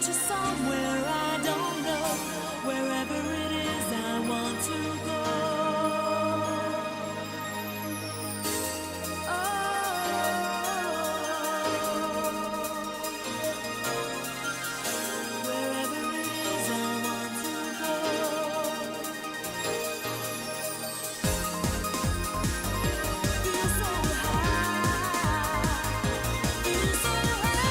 to somewhere I don't know. Wherever it is, I want to go. Oh, wherever it is, I want to go. Feel so high, feel so high.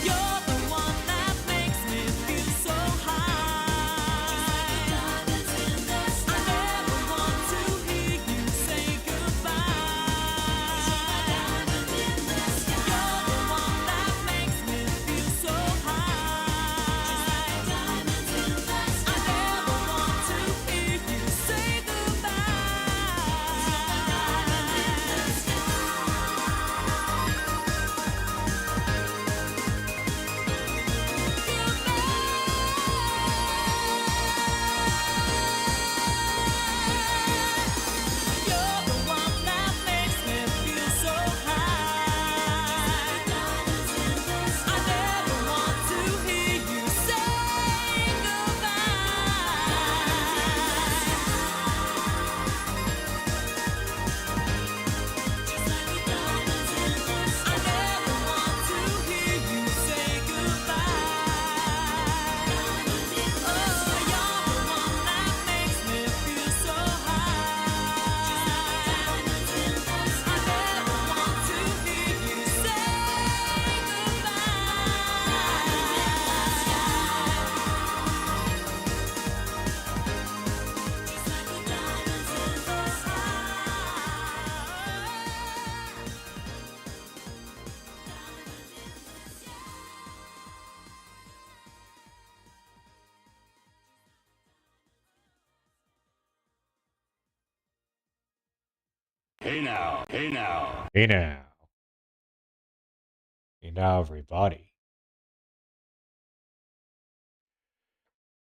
You're the one that makes me feel so high. Diamonds in the sky. I never want to hear you say goodbye. Diamonds in the sky. You're the one that makes me feel so high. Diamonds in the sky. I never want to hear you say goodbye. Diamonds in the You're the one that makes me feel so high. Diamonds in the sky. I never want to hear you say goodbye. I never want to hear you say goodbye. Oh, you're the one that makes me feel so high. I never want to hear you say Hey now, hey now. Hey now. Hey now, everybody.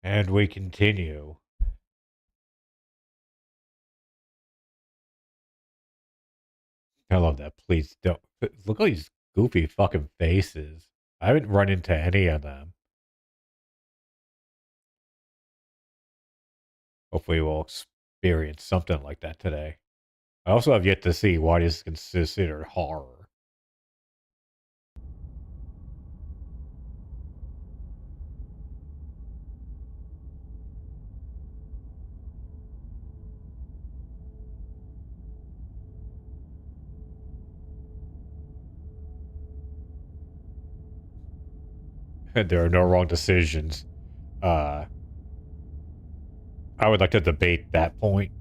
And we continue. I love that. Please don't. Look at these goofy fucking faces. I haven't run into any of them. Hopefully we'll experience something like that today. I also have yet to see what is considered horror. And there are no wrong decisions. I would like to debate that point.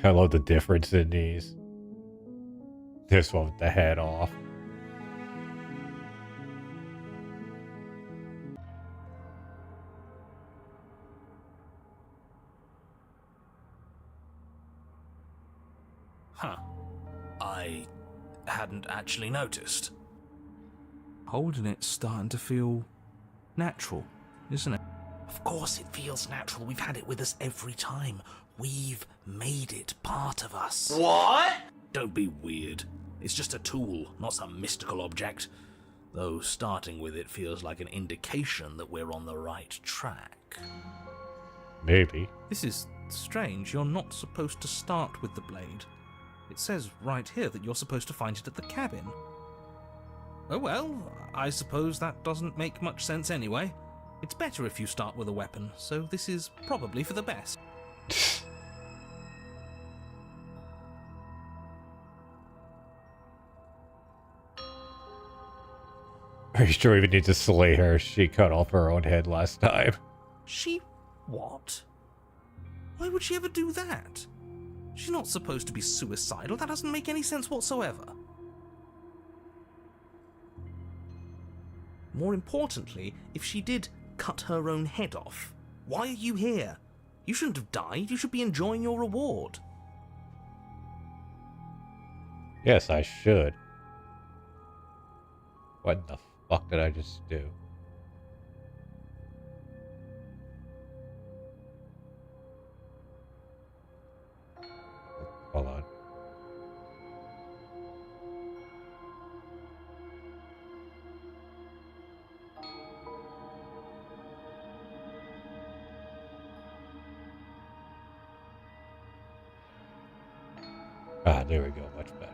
I love the difference in these. This one with the head off. Huh. I hadn't actually noticed. Holding it's starting to feel natural, isn't it? Of course it feels natural. We've had it with us every time. We've made it part of us. What? Don't be weird. It's just a tool, not some mystical object. Though starting with it feels like an indication that we're on the right track. Maybe. This is strange. You're not supposed to start with the blade. It says right here that you're supposed to find it at the cabin. Oh well, I suppose that doesn't make much sense anyway. It's better if you start with a weapon, so this is probably for the best. Are you sure we need to slay her? She cut off her own head last time. She... what? Why would she ever do that? She's not supposed to be suicidal. That doesn't make any sense whatsoever. More importantly, if she did cut her own head off, why are you here? You shouldn't have died. You should be enjoying your reward. Yes, I should. What in the fuck did I just do? Hold on. Ah, there we go. Much better.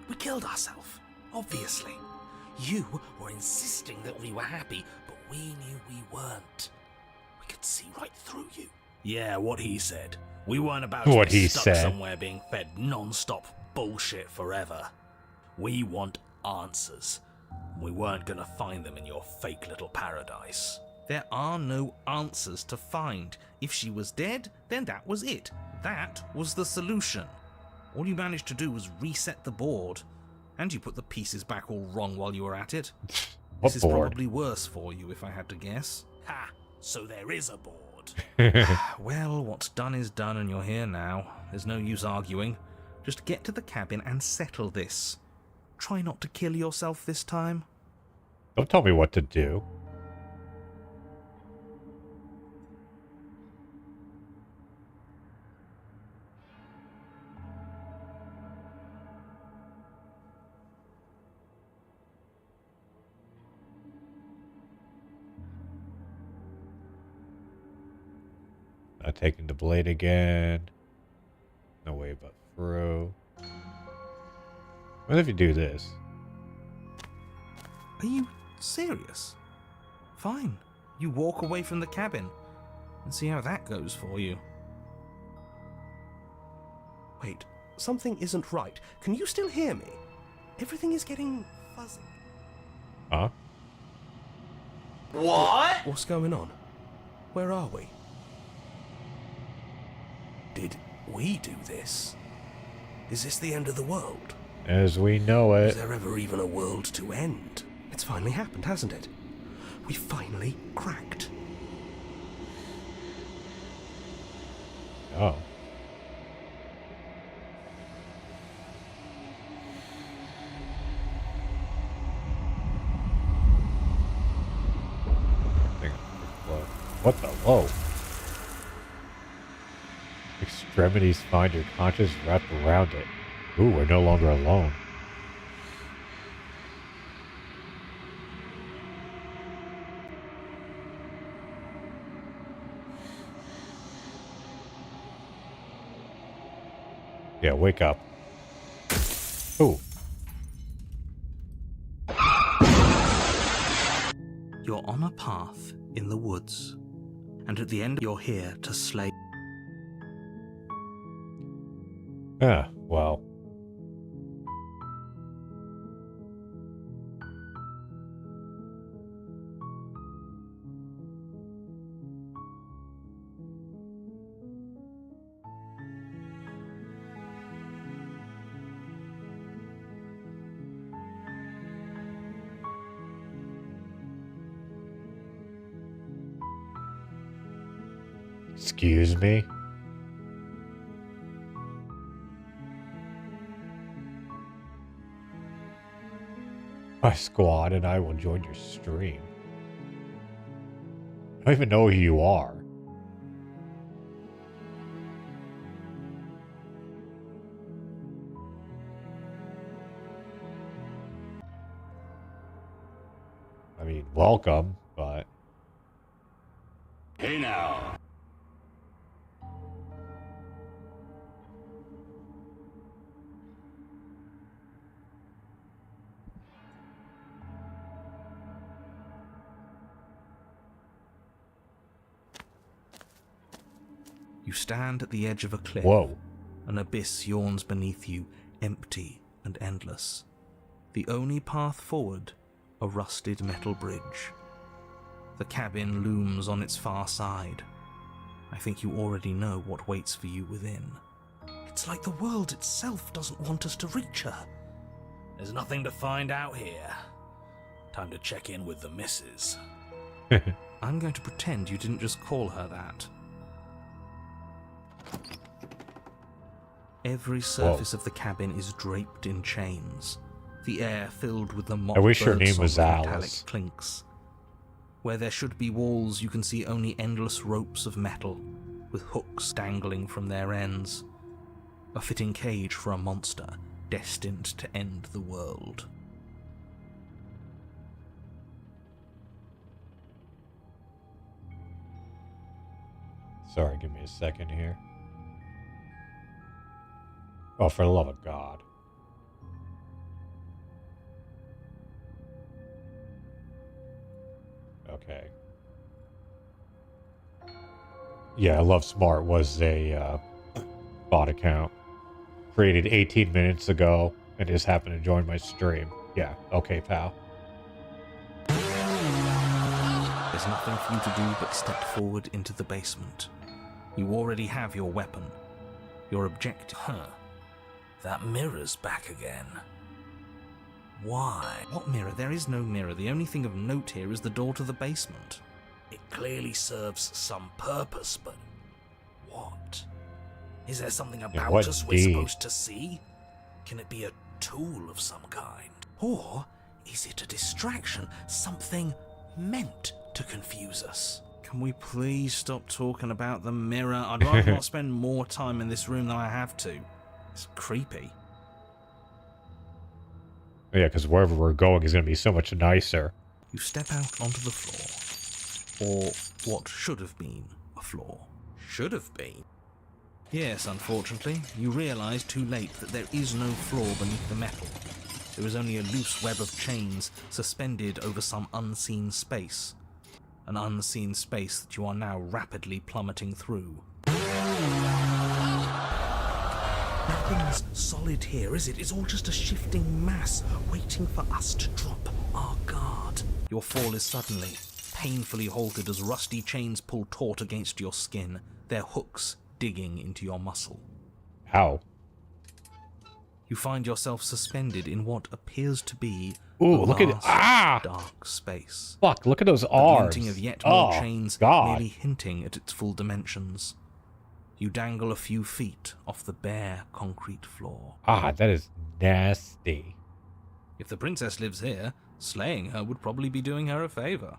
We killed ourselves, obviously. You were insisting that we were happy, but we knew we weren't. We could see right through you. Yeah, what he said. We weren't about to What be he stuck said. somewhere being fed non-stop bullshit forever. We want answers. We weren't gonna find them in your fake little paradise. There are no answers to find. If she was dead, then that was it. That was the solution. All you managed to do was reset the board. And you put the pieces back all wrong while you were at it. What This is board? probably worse for you, if I had to guess. Ha! So there is a board. Well, what's done is done and you're here now. There's no use arguing. Just get to the cabin and settle this. Try not to kill yourself this time. Don't tell me what to do. Not taking the blade again. No way but through. What if you do this? Are you serious? Fine. You walk away from the cabin and see how that goes for you. Wait, something isn't right. Can you still hear me? Everything is getting fuzzy. Huh? What's going on? Where are we? Did we do this? Is this the end of the world? As we know Is it. there ever even a world to end? It's finally happened, hasn't it? We finally cracked. Oh. What the? Whoa. Extremities find your conscience wrapped around it. Ooh, we're no longer alone. Yeah, wake up. Ooh. You're on a path in the woods, and at the end you're here to slay. Ah, well. Excuse me? My squad and I will join your stream. I don't even know who you are. I mean, welcome, but... Hey now. You stand at the edge of a cliff. Whoa. An abyss yawns beneath you, empty and endless. The only path forward, a rusted metal bridge. The cabin looms on its far side. I think you already know what waits for you within. It's like the world itself doesn't want us to reach her. There's nothing to find out here. Time to check in with the missus. I'm going to pretend you didn't just call her that. Every surface of the cabin is draped in chains, the air filled with the mock I wish your name birdsong was of metallic Alice. clinks. Where there should be walls, you can see only endless ropes of metal, with hooks dangling from their ends. A fitting cage for a monster destined to end the world. Sorry, give me a second here. Oh, for the love of God. Okay. Yeah, I Love Smart was a bot account. Created 18 minutes ago and just happened to join my stream. Yeah, okay, pal. There's nothing for you to do but step forward into the basement. You already have your weapon. Your objective... That mirror's back again. Why? What mirror? There is no mirror. The only thing of note here is the door to the basement. It clearly serves some purpose, but what? Is there something about what us we're deed? supposed to see? Can it be a tool of some kind? Or is it a distraction? Something meant to confuse us? Can we please stop talking about the mirror? I'd rather not spend more time in this room than I have to. It's creepy. Yeah, because wherever we're going is going to be so much nicer. You step out onto the floor. Or what should have been a floor. Should have been. Yes, unfortunately, you realise too late that there is no floor beneath the metal. There is only a loose web of chains suspended over some unseen space. An unseen space that you are now rapidly plummeting through. Nothing's solid here, is it? It's all just a shifting mass waiting for us to drop our guard. Your fall is suddenly, painfully halted as rusty chains pull taut against your skin, their hooks digging into your muscle. Ow. You find yourself suspended in what appears to be Ooh, a look at... vast, Ah! dark space. Fuck, look at those The arms. glinting of yet more Oh, chains God. merely hinting at its full dimensions. You dangle a few feet off the bare concrete floor. Ah, that is nasty. If the princess lives here, slaying her would probably be doing her a favor.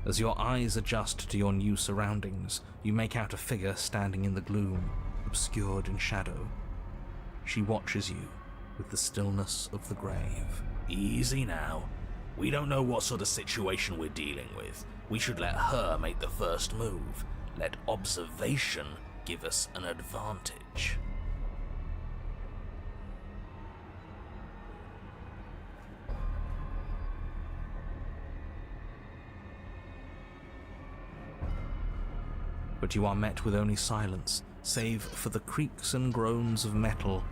As your eyes adjust to your new surroundings, you make out a figure standing in the gloom, obscured in shadow. She watches you with the stillness of the grave. Easy now. We don't know what sort of situation we're dealing with. We should let her make the first move. Let observation give us an advantage. But you are met with only silence, save for the creaks and groans of metal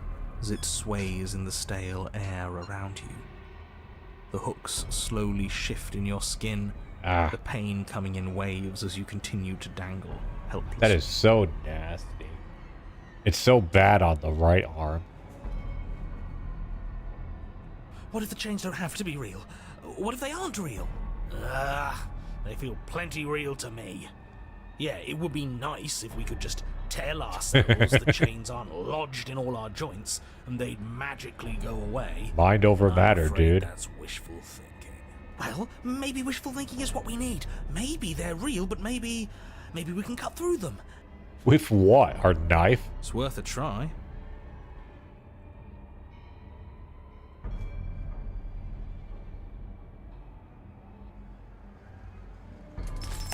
as it sways in the stale air around you. The hooks slowly shift in your skin, Ah, the pain coming in waves as you continue to dangle, helpless. that is so nasty. It's so bad on the right arm. What if the chains don't have to be real? What if they aren't real? They feel plenty real to me. Yeah, it would be nice if we could just tell ourselves the chains aren't lodged in all our joints and they'd magically go away. Mind over I'm matter, afraid dude. That's wishful thinking. Well, maybe wishful thinking is what we need. Maybe they're real, but maybe we can cut through them. With what? Our knife? It's worth a try.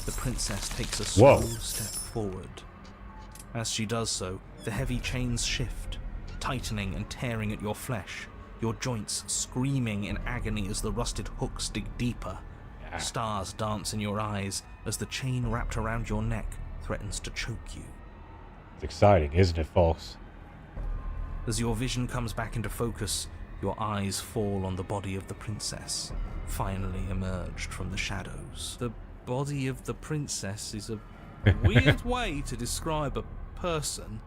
The princess takes a slow Whoa. step forward. As she does so, the heavy chains shift, tightening and tearing at your flesh, your joints screaming in agony as the rusted hooks dig deeper. Ah. Stars dance in your eyes as the chain wrapped around your neck threatens to choke you. It's exciting, isn't it, folks? As your vision comes back into focus, your eyes fall on the body of the princess, finally emerged from the shadows. The body of the princess is a weird way to describe a person.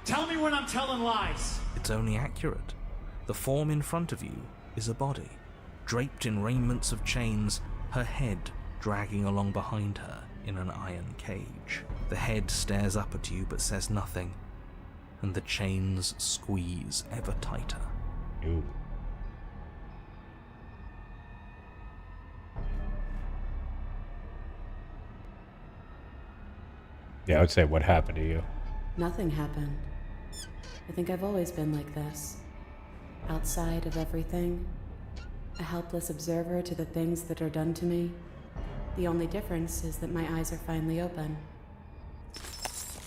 Tell me when I'm telling lies. It's only accurate. The form in front of you is a body, draped in raiments of chains, her head dragging along behind her in an iron cage. The head stares up at you but says nothing, and the chains squeeze ever tighter. Ooh. Yeah, I would say, what happened to you? Nothing happened. I think I've always been like this. Outside of everything. A helpless observer to the things that are done to me. The only difference is that my eyes are finally open.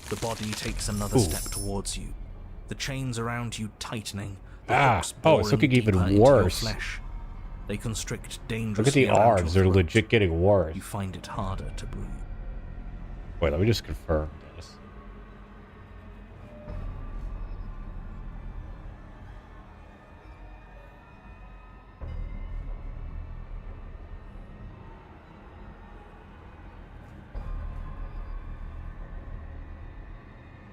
The body takes another Ooh. step towards you. The chains around you tightening. The Ah, hooks oh, it's boring looking even deeper into your worse. flesh. They constrict Look dangerously at the around your arms. They're throat. legit getting worse. You find it harder to breathe. Wait, let me just confirm this.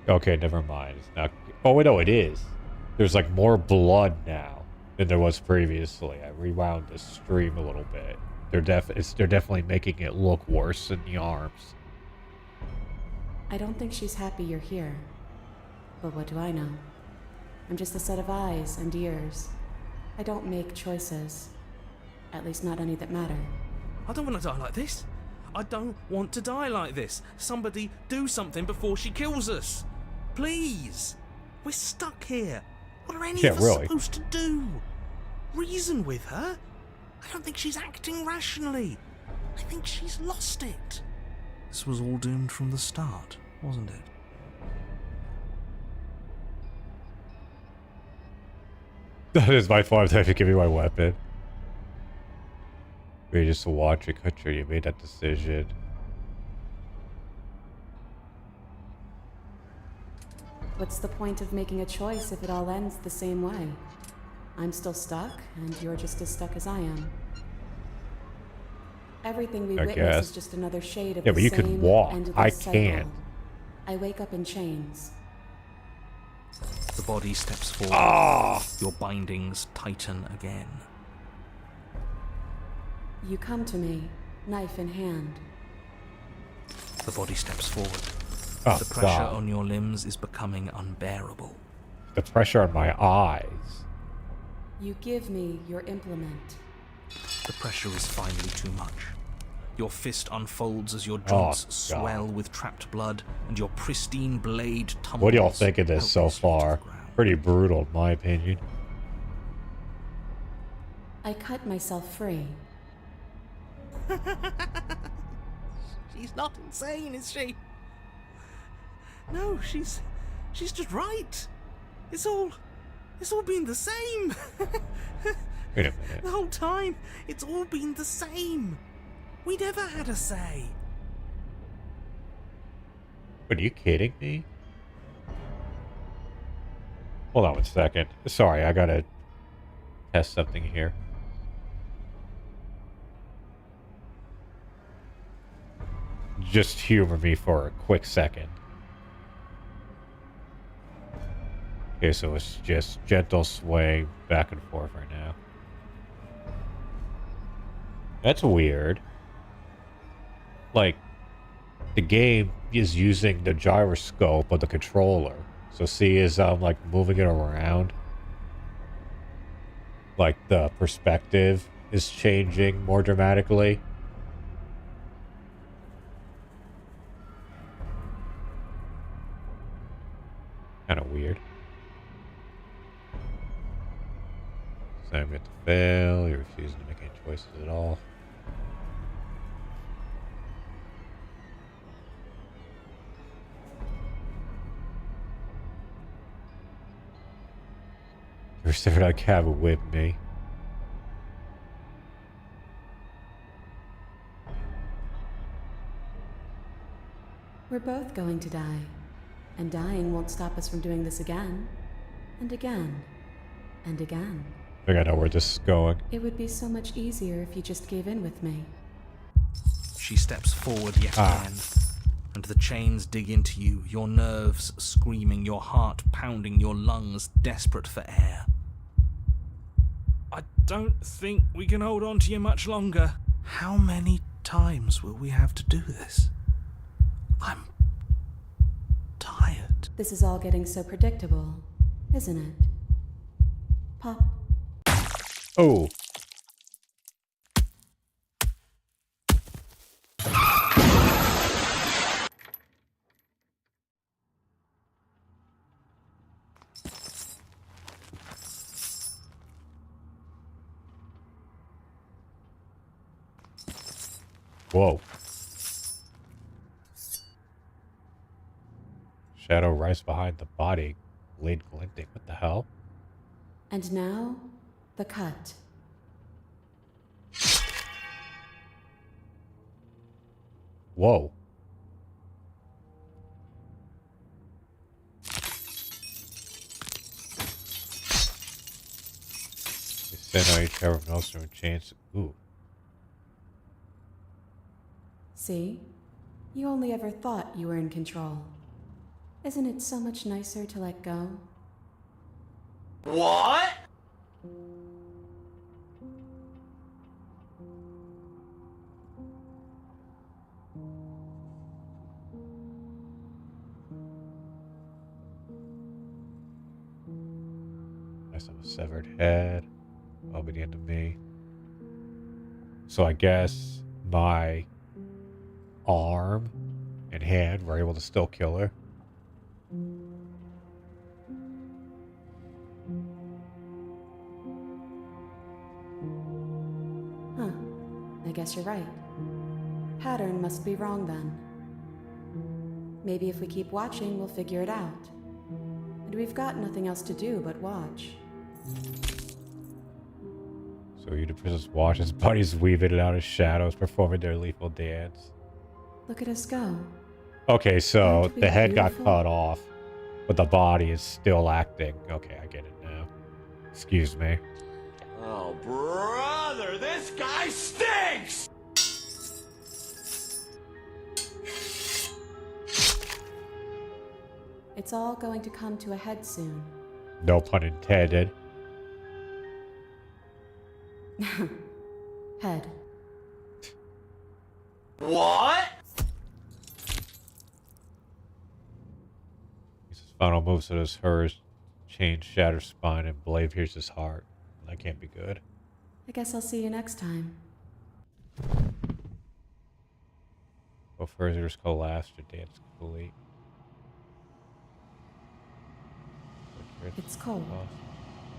Okay, never mind. It's not. Oh, wait, no, it is. There's like more blood now than there was previously. I rewound the stream a little bit. They're definitely making it look worse in the arms. I don't think she's happy you're here. But what do I know? I'm just a set of eyes and ears. I don't make choices. At least not any that matter. I don't want to die like this. I don't want to die like this. Somebody do something before she kills us. Please. We're stuck here. What are any of us supposed to do? Reason with her? I don't think she's acting rationally. I think she's lost it. This was all doomed from the start, wasn't it? That is my fault. They have to give me my weapon. You're just to watch it, country. You made that decision. What's the point of making a choice if it all ends the same way? I'm still stuck, and you're just as stuck as I am. Everything we witness guess. is just another shade of Yeah, the but you same can walk. endless I cycle. can't. I wake up in chains. The body steps forward. Ah! Your bindings tighten again. You come to me, knife in hand. The body steps forward. Oh, The pressure God. on your limbs is becoming unbearable. The pressure on my eyes. You give me your implement. The pressure is finally too much. Your fist unfolds as your joints God. swell with trapped blood, and your pristine blade tumbles. What do y'all think of this so helplessly to far? the ground. Pretty brutal, in my opinion. I cut myself free. She's not insane, is she? No, she's just right. It's all been the same. Wait a minute. The whole time, it's all been the same. We never had a say. Are you kidding me? Hold on one second. Sorry, I gotta test something here. Just humor me for a quick second. Okay, so it's just gentle sway back and forth right now. That's weird. Like, the game is using the gyroscope of the controller. So see as I'm like moving it around, like the perspective is changing more dramatically. Kind of weird. So I'm going to fail. You're refusing to make any choices at all. You're staring at a cabin with me. We're both going to die. And dying won't stop us from doing this again. And again. And again. I think I know where this is going. It would be so much easier if you just gave in with me. She steps forward yet again, and the chains dig into you, your nerves screaming, your heart pounding, your lungs desperate for air. I don't think we can hold on to you much longer. How many times will we have to do this? I'm tired. right. This is all getting so predictable, isn't it? Pop. Oh. Whoa. Shadow right behind the body. Blade glinting. What the hell? And now, the cut. Whoa. They send out each cover of Nostrum and chains. Ooh. See? You only ever thought you were in control. Isn't it so much nicer to let go? What? Nice of a severed head. That'll be the end of me. So I guess my arm and hand were able to still kill her. Huh. I guess you're right. Pattern must be wrong then. Maybe if we keep watching, we'll figure it out. And we've got nothing else to do but watch. So you just watch his buddies weave in and out of shadows, performing their lethal dance. Look at us go. Okay, so Aren't we the head got beautiful? cut off, but the body is still acting. Okay, I get it now. Excuse me. Oh, brother, this guy stinks! It's all going to come to a head soon. No pun intended. Head. What? His final move so does hers. Chain shatters spine and blade pierces heart. That can't be good. I guess I'll see you next time. Both furthers collapse or dance complete. It's cold.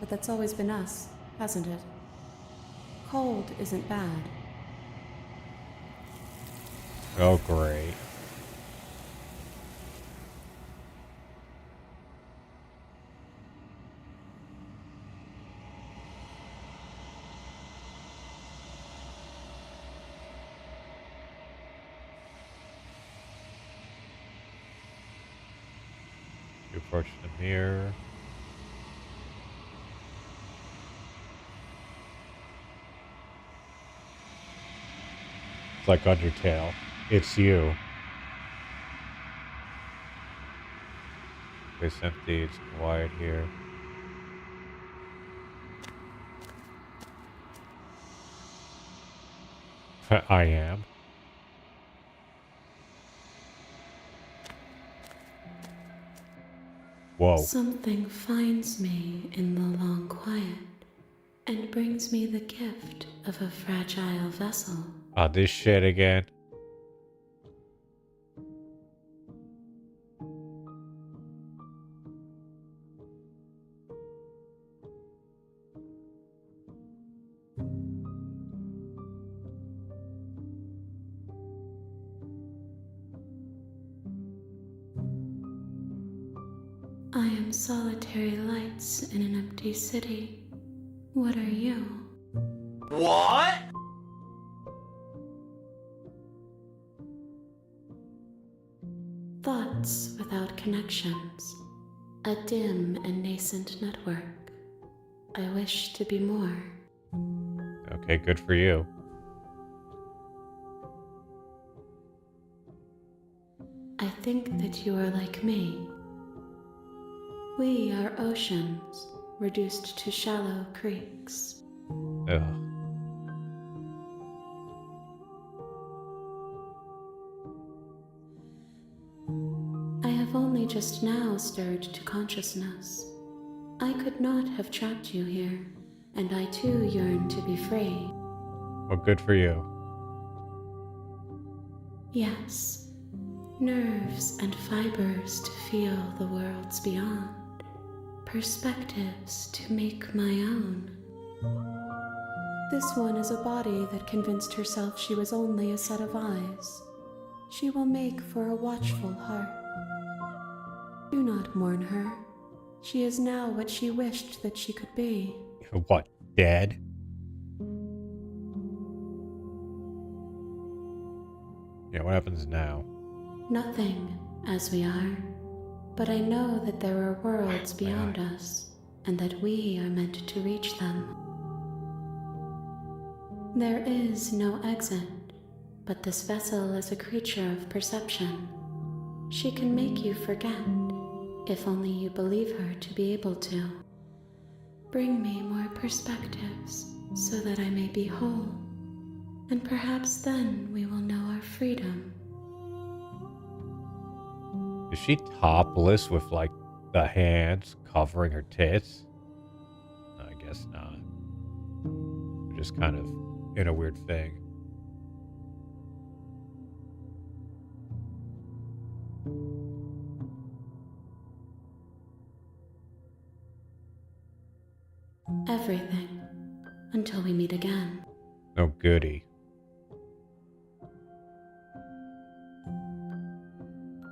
But that's always been us, hasn't it? Cold isn't bad. Oh, great. You approach the mirror. It's like Undertale. It's you. It's empty. It's quiet here. I am. Whoa. Something finds me in the long quiet and brings me the gift of a fragile vessel. Oh, this shit again. I am solitary lights in an empty city. What are you? What? Thoughts without connections. A dim and nascent network. I wish to be more. Okay, good for you. I think that you are like me. We are oceans, reduced to shallow creeks. Ugh. I have I've only just now stirred to consciousness. I could not have trapped you here, and I too yearn to be free. Well, good for you. Yes, nerves and fibers to feel the worlds beyond, perspectives to make my own. This one is a body that convinced herself she was only a set of eyes. She will make for a watchful heart. Do not mourn her. She is now what she wished that she could be. What, dead? Yeah, what happens now? Nothing, as we are. But I know that there are worlds beyond us, and that we are meant to reach them. There is no exit, but this vessel is a creature of perception. She can make you forget, if only you believe her to be able to. Bring me more perspectives, so that I may be whole, and perhaps then we will know our freedom. Is she topless with, like, the hands covering her tits? No, I guess not. They're just kind of in a weird thing. Everything, until we meet again. Oh, goody.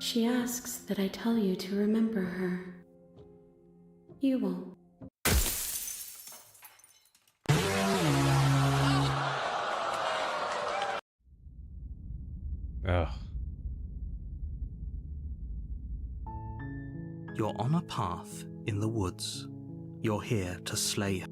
She asks that I tell you to remember her. You won't. Ugh. You're on a path in the woods. You're here to slay her.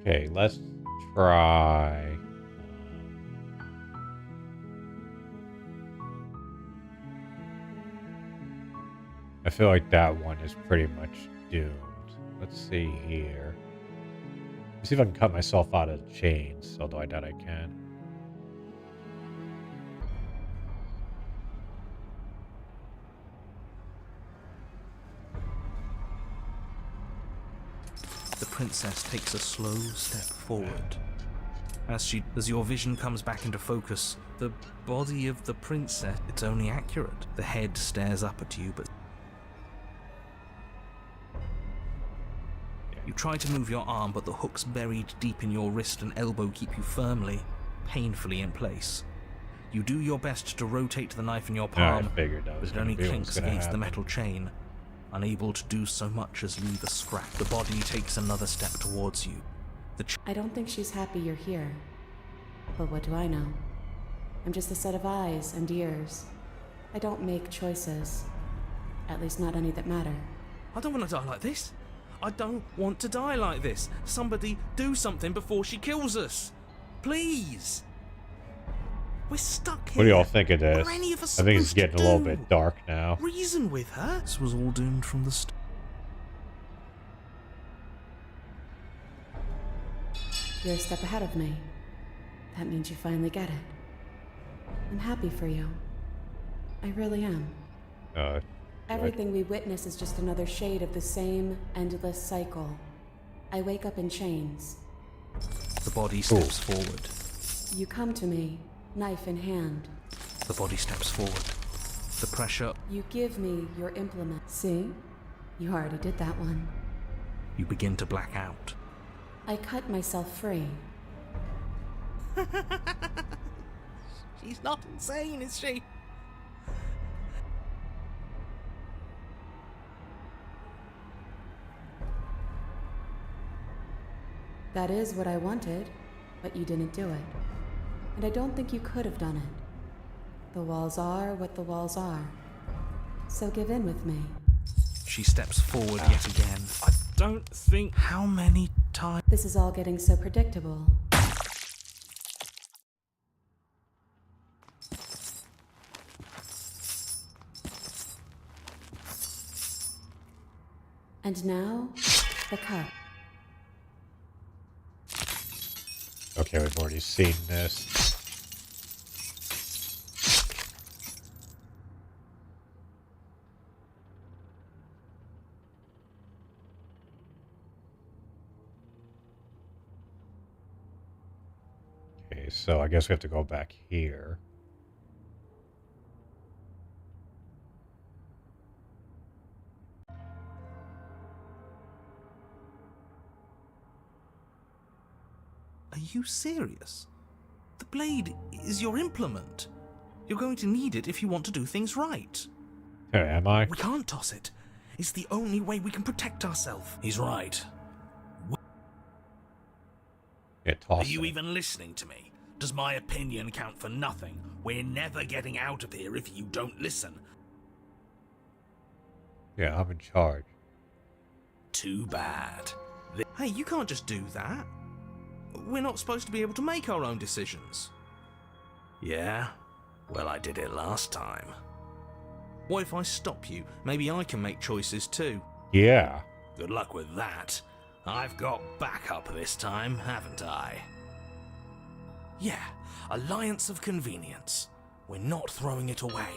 Okay, let's try. I feel like that one is pretty much doomed. Let's see here. Let's see if I can cut myself out of chains, although I doubt I can. The princess takes a slow step forward. As your vision comes back into focus, the body of the princess, it's only accurate. The head stares up at you, but you try to move your arm, but the hooks buried deep in your wrist and elbow keep you firmly, painfully in place. You do your best to rotate the knife in your palm, I figured that was but it only gonna be clinks what's gonna against the happen. metal chain, unable to do so much as leave a scrap. The body takes another step towards you. I don't think she's happy you're here. But what do I know? I'm just a set of eyes and ears. I don't make choices. At least not any that matter. I don't want to die like this. I don't want to die like this. Somebody do something before she kills us. Please. We're stuck here. What do y'all think of this? What are any of us I think it's supposed to getting a little do? bit dark now. Reason with her. This was all doomed from the start. You're a step ahead of me. That means you finally get it. I'm happy for you. I really am. Everything we witness is just another shade of the same endless cycle. I wake up in chains. The body steps forward. You come to me, knife in hand. The body steps forward. The pressure. You give me your implement. See? You already did that one. You begin to black out. I cut myself free. She's not insane, is she? That is what I wanted, but you didn't do it. And I don't think you could have done it. The walls are what the walls are. So give in with me. She steps forward yet again. don't think... How many times... This is all getting so predictable. And now, the cut. Okay, we've already seen this. Okay, so I guess we have to go back here. Are you serious? The blade is your implement. You're going to need it if you want to do things right. Hey, am I? We can't toss it. It's the only way we can protect ourselves. He's right. Yeah, Are toss you it. even listening to me? Does my opinion count for nothing? We're never getting out of here if you don't listen. Yeah, I'm in charge. Too bad. Hey, you can't just do that. We're not supposed to be able to make our own decisions. Yeah? Well, I did it last time. What if I stop you? Maybe I can make choices too. Yeah. Good luck with that. I've got backup this time, haven't I? Yeah, alliance of convenience. We're not throwing it away.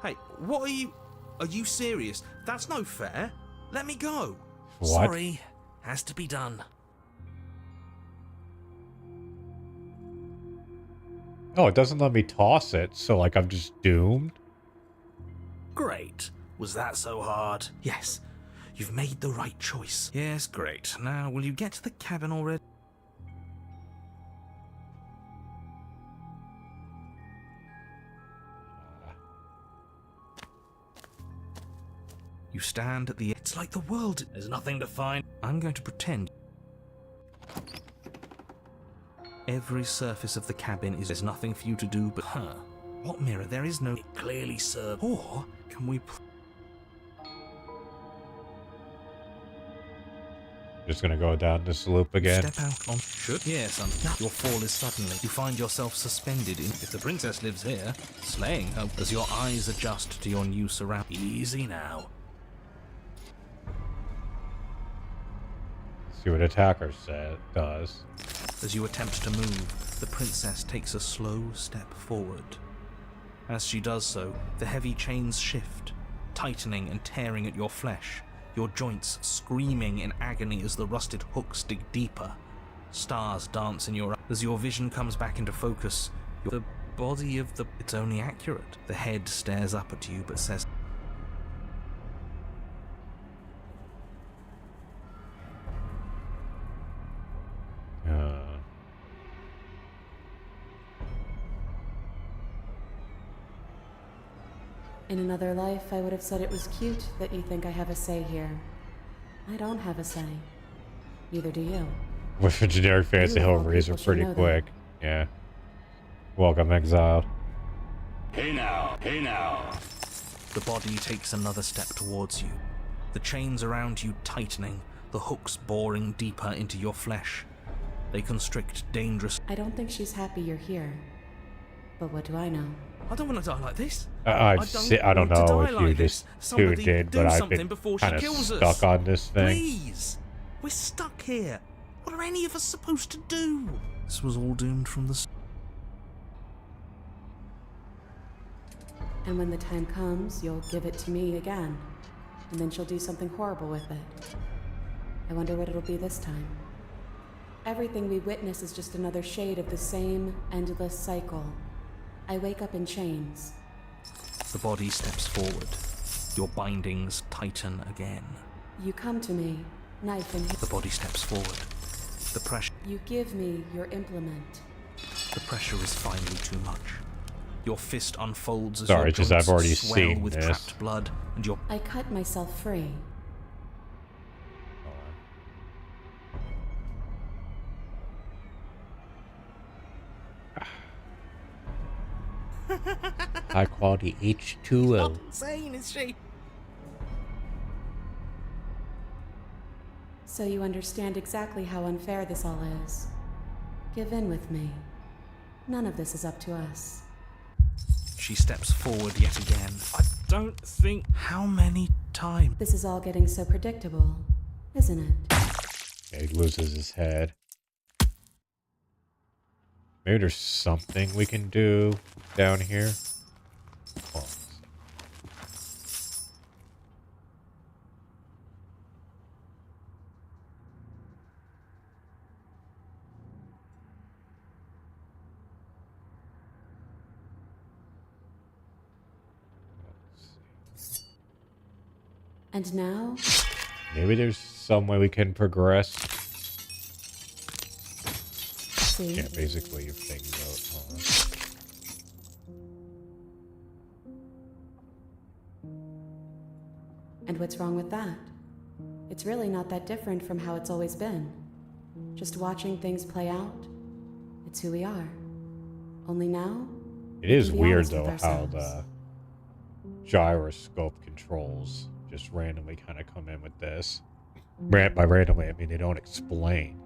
Hey, what are you... Are you serious? That's no fair. Let me go. What? Sorry, has to be done. Oh, it doesn't let me toss it, so like I'm just doomed? Great. Was that so hard? Yes, you've made the right choice. Yes, great. Now, will you get to the cabin already? You stand at the... It's like the world... There's nothing to find. I'm going to pretend. Every surface of the cabin is... There's nothing for you to do but... Huh. What mirror? There is no... It clearly served. Or can we... Just gonna go down this loop again. Step out on... Should? Yes, your fall is suddenly. You find yourself suspended in... If the princess lives here, slaying her as your eyes adjust to your new surroundings. Easy now. See what attacker does. As you attempt to move, the princess takes a slow step forward. As she does so, the heavy chains shift, tightening and tearing at your flesh, your joints screaming in agony as the rusted hooks dig deeper. Stars dance in your eyes. As your vision comes back into focus, the body of the... It's only accurate. The head stares up at you but says... In another life, I would have said it was cute that you think I have a say here. I don't have a say. Neither do you. With a generic fantasy, he'll raise her People should pretty know quick. Yeah. Welcome, exiled. Hey now, hey now. The body takes another step towards you. The chains around you tightening, the hooks boring deeper into your flesh. They constrict dangerous... I don't think she's happy you're here. But what do I know? I don't want to die like this. I don't want to know die if you like just this. Somebody tuned in, do but I've something been before she kind of kills stuck us. on this thing. Please! We're stuck here. What are any of us supposed to do? This was all doomed from the start. And when the time comes, you'll give it to me again. And then she'll do something horrible with it. I wonder what it'll be this time. Everything we witness is just another shade of the same endless cycle. I wake up in chains. The body steps forward. Your bindings tighten again. You come to me, knife in hand. The body steps forward. The pressure... You give me your implement. The pressure is finally too much. Your fist unfolds as Sorry, your just joints I've already swell seen with this. trapped blood, and your... I cut myself free. High quality H2O. Not insane, is she? So you understand exactly how unfair this all is. Give in with me. None of this is up to us. She steps forward yet again. I don't think... How many times? This is all getting so predictable, isn't it? Yeah, he loses his head. Maybe there's something we can do down here. Hold on. And now, Maybe there's some way we can progress. see, Yeah, basically your things out. Hold on. and what's wrong with that? It's really not that different from how it's always been. Just watching things play out. It's who we are. Only now, It is we can be weird honest with though how ourselves. the gyroscope controls just randomly kind of come in with this. By randomly, I mean they don't explain.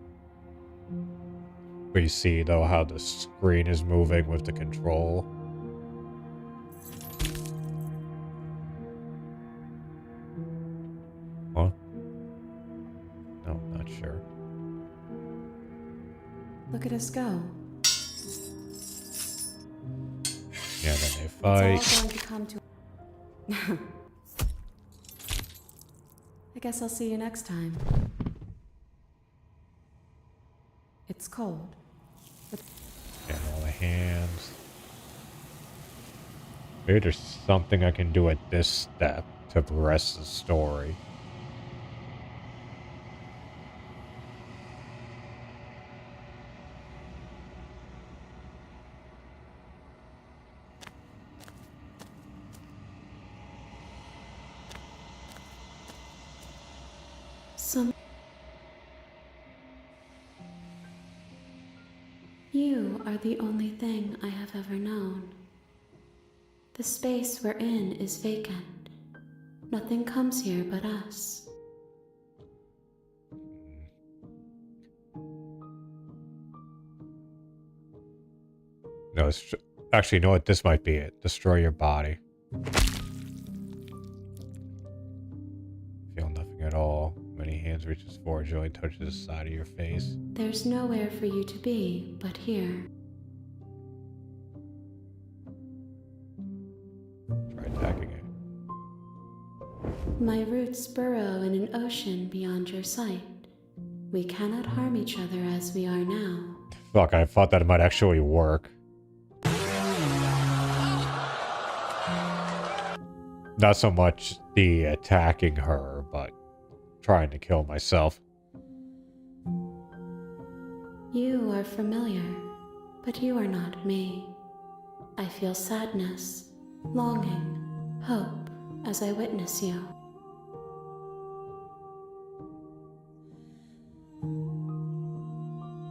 But you see though how the screen is moving with the control. Huh? No, not sure. Look at us go. Yeah, then they It's fight. all going to come to... I guess I'll see you next time. It's cold. And all the hands. Maybe there's something I can do at this step to progress the story. You are the only thing I have ever known. The space we're in is vacant. Nothing comes here but us. No, actually, you know what? This might be it. Destroy your body. Feel nothing at all. Many hands reaches forward, joy touches the side of your face. There's nowhere for you to be but here. Try attacking it. My roots burrow in an ocean beyond your sight. We cannot harm each other as we are now. Fuck, I thought that might actually work. Not so much the attacking her, but trying to kill myself. You are familiar, but you are not me. I feel sadness, longing, hope as I witness you.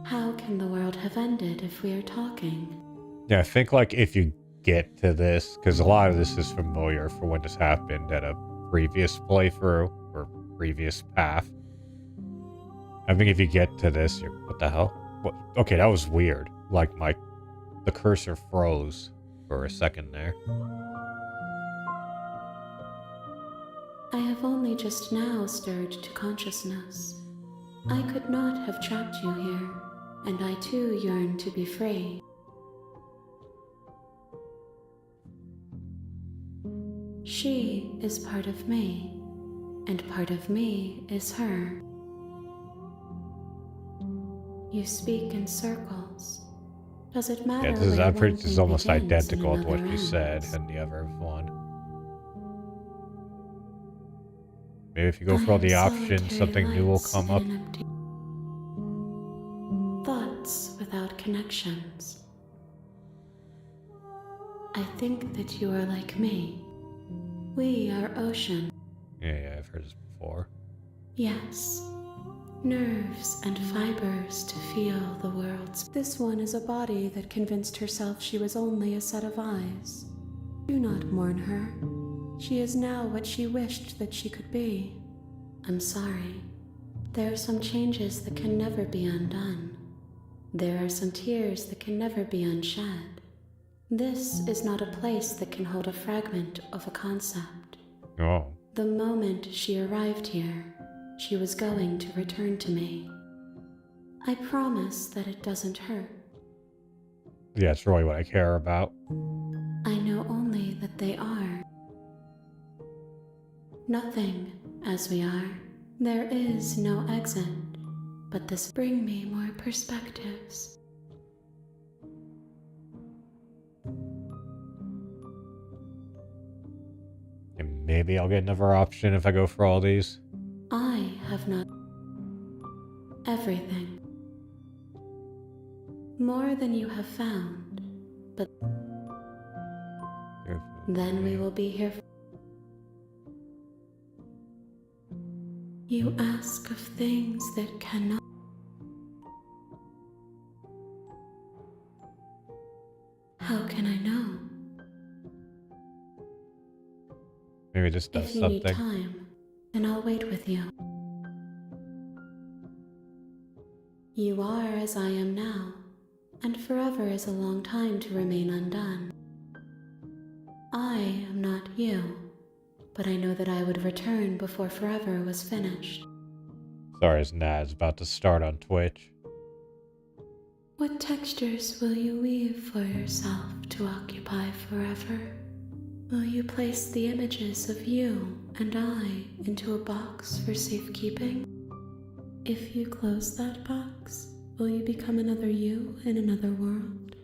How can the world have ended if we are talking? Yeah, I think like if you get to this, because a lot of this is familiar for when this happened at a previous playthrough or previous path. I think if you get to this, you're, what the hell? What? Okay, that was weird. Like the cursor froze for a second there. I have only just now stirred to consciousness. I could not have trapped you here, and I too yearn to be free. She is part of me, and part of me is her. You speak in circles. Does it matter? Yeah, this is, where I'm pretty, one this is thing almost begins and identical to what another you said ends? in the other one. Maybe if you go I for all am the options, something new will solitary come up. lights in an empty- Thoughts without connections. I think that you are like me. We are ocean. Yeah, I've heard this before. Yes. Nerves and fibers to feel the world's. This one is a body that convinced herself she was only a set of eyes. Do not mourn her. She is now what she wished that she could be. I'm sorry. There are some changes that can never be undone. There are some tears that can never be unshed. This is not a place that can hold a fragment of a concept. Oh. The moment she arrived here, she was going to return to me. I promise that it doesn't hurt. Yeah, it's really what I care about. I know only that they are. Nothing as we are. There is no exit, but this bring me more perspectives. And maybe I'll get another option if I go for all these. I have not everything. More than you have found, but then we will be here. You ask of things that cannot. How can I know? Maybe this does If you something. need time, then I'll wait with you. You are as I am now, and forever is a long time to remain undone. I am not you, but I know that I would return before forever was finished. Sorry, it's Nad's about to start on Twitch. What textures will you weave for yourself to occupy forever? Will you place the images of you and I into a box for safekeeping? If you close that box, will you become another you in another world?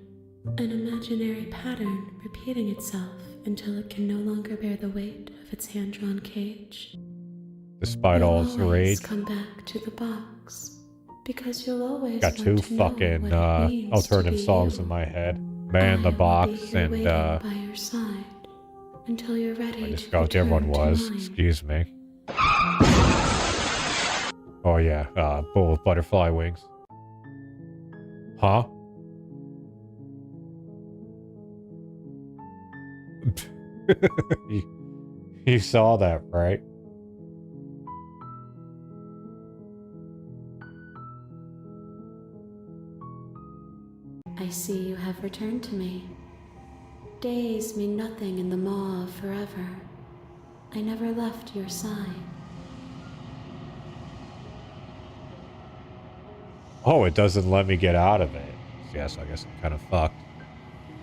An imaginary pattern repeating itself until it can no longer bear the weight of its hand-drawn cage? Despite You'll all its always rage. come back to the box, because you'll always Got two want to know fucking what it means alternative to be songs you. in my head. Man the I will Box be here and waiting by your side until you're I ready just to forgot what the other one return to was. mine. Excuse me. Oh yeah, bull with butterfly wings. Huh? you saw that, right? I see you have returned to me. Days mean nothing in the maw of forever. I never left your side. Oh, it doesn't let me get out of it. Yeah, so I guess I'm kind of fucked.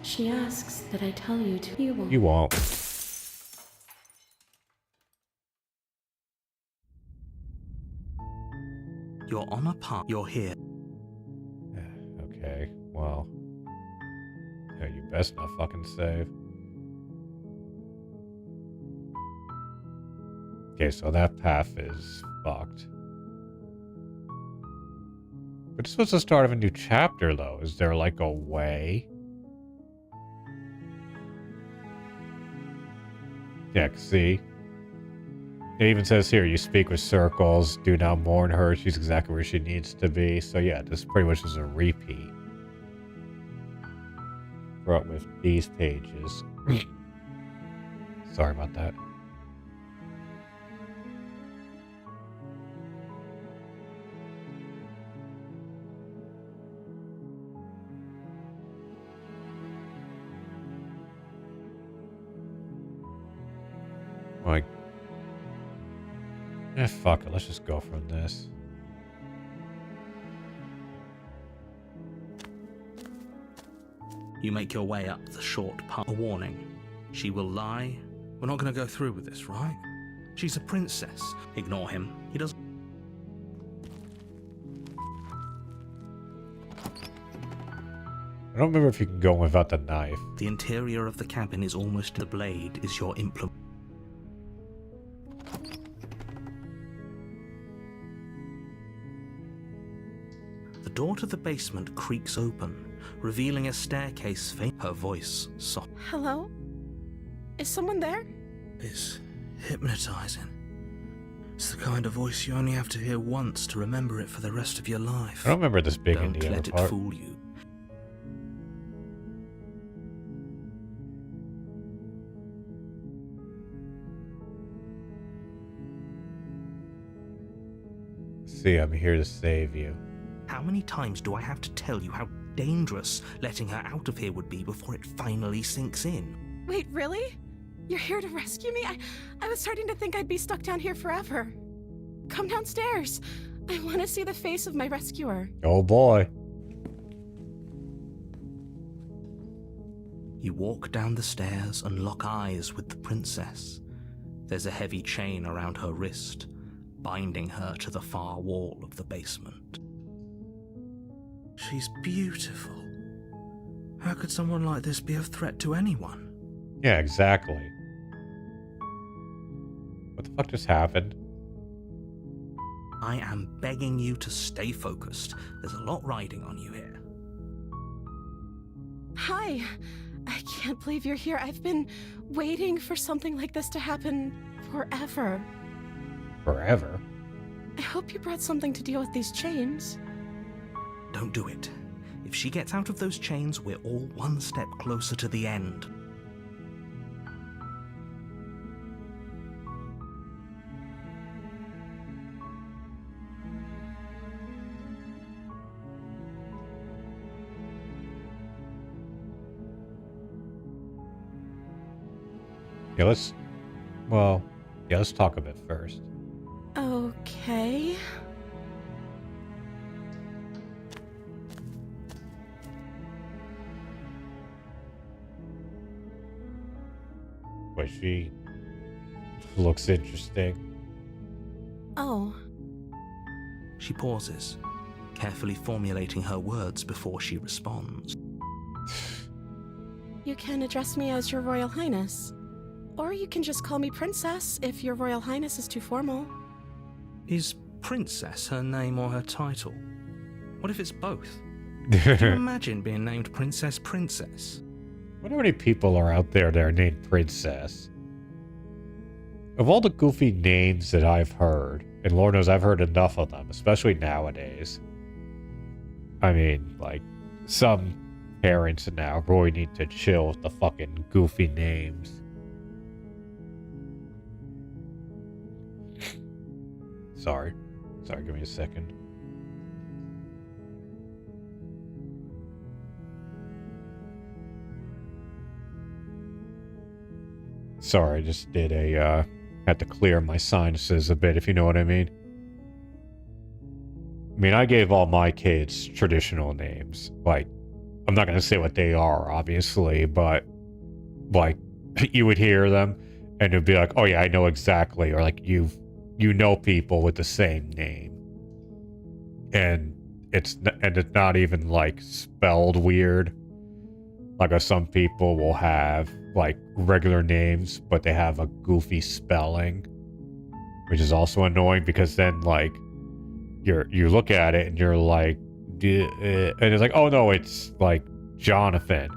She asks that I tell you to. You won't. You won't. You're on a path. You're here. Okay, well. Yeah, you best not fucking save. Okay, so that path is fucked. But this was the start of a new chapter, though. Is there, like, a way? Yeah, see? It even says here, you speak with circles, do not mourn her, she's exactly where she needs to be. So yeah, this pretty much is a repeat. Brought with these pages. Sorry about that. Like, fuck it, let's just go from this. You make your way up the short path. A warning. She will lie. We're not going to go through with this, right? She's a princess. Ignore him. He doesn't. I don't remember if you can go without the knife. The interior of the cabin is almost. The blade is your implement. The door to the basement creaks open, revealing a staircase. Her voice soft. Hello? Is someone there? It's hypnotizing. It's the kind of voice you only have to hear once to remember it for the rest of your life. I don't remember this being in Don't the let other it part. fool you. See, I'm here to save you. How many times do I have to tell you how dangerous letting her out of here would be before it finally sinks in? Wait, really? You're here to rescue me? I was starting to think I'd be stuck down here forever. Come downstairs. I want to see the face of my rescuer. Oh boy. You walk down the stairs and lock eyes with the princess. There's a heavy chain around her wrist, binding her to the far wall of the basement. She's beautiful. How could someone like this be a threat to anyone? Yeah, exactly. What the fuck just happened? I am begging you to stay focused. There's a lot riding on you here. Hi. I can't believe you're here. I've been waiting for something like this to happen forever. Forever? I hope you brought something to deal with these chains. Don't do it. If she gets out of those chains, we're all one step closer to the end. Yeah, let's talk a bit first. Okay. But she looks interesting. Oh. She pauses, carefully formulating her words before she responds. You can address me as Your Royal Highness. Or you can just call me Princess if Your Royal Highness is too formal. Is Princess her name or her title? What if it's both? Can you imagine being named Princess Princess? I wonder how many people are out there that are named Princess. Of all the goofy names that I've heard, and Lord knows I've heard enough of them, especially nowadays. I mean, like, some parents now really need to chill with the fucking goofy names. Sorry, give me a second. Sorry, I just did had to clear my sinuses a bit, if you know what I mean. I mean, I gave all my kids traditional names. Like, I'm not going to say what they are, obviously, but, like, you would hear them, and it'd be like, oh yeah, I know exactly, or like, you know people with the same name. And it's not even, like, spelled weird. Like, some people will have, like, regular names, but they have a goofy spelling, which is also annoying because then, like, you look at it and you're like, and it's like, oh no, it's like Jonathan.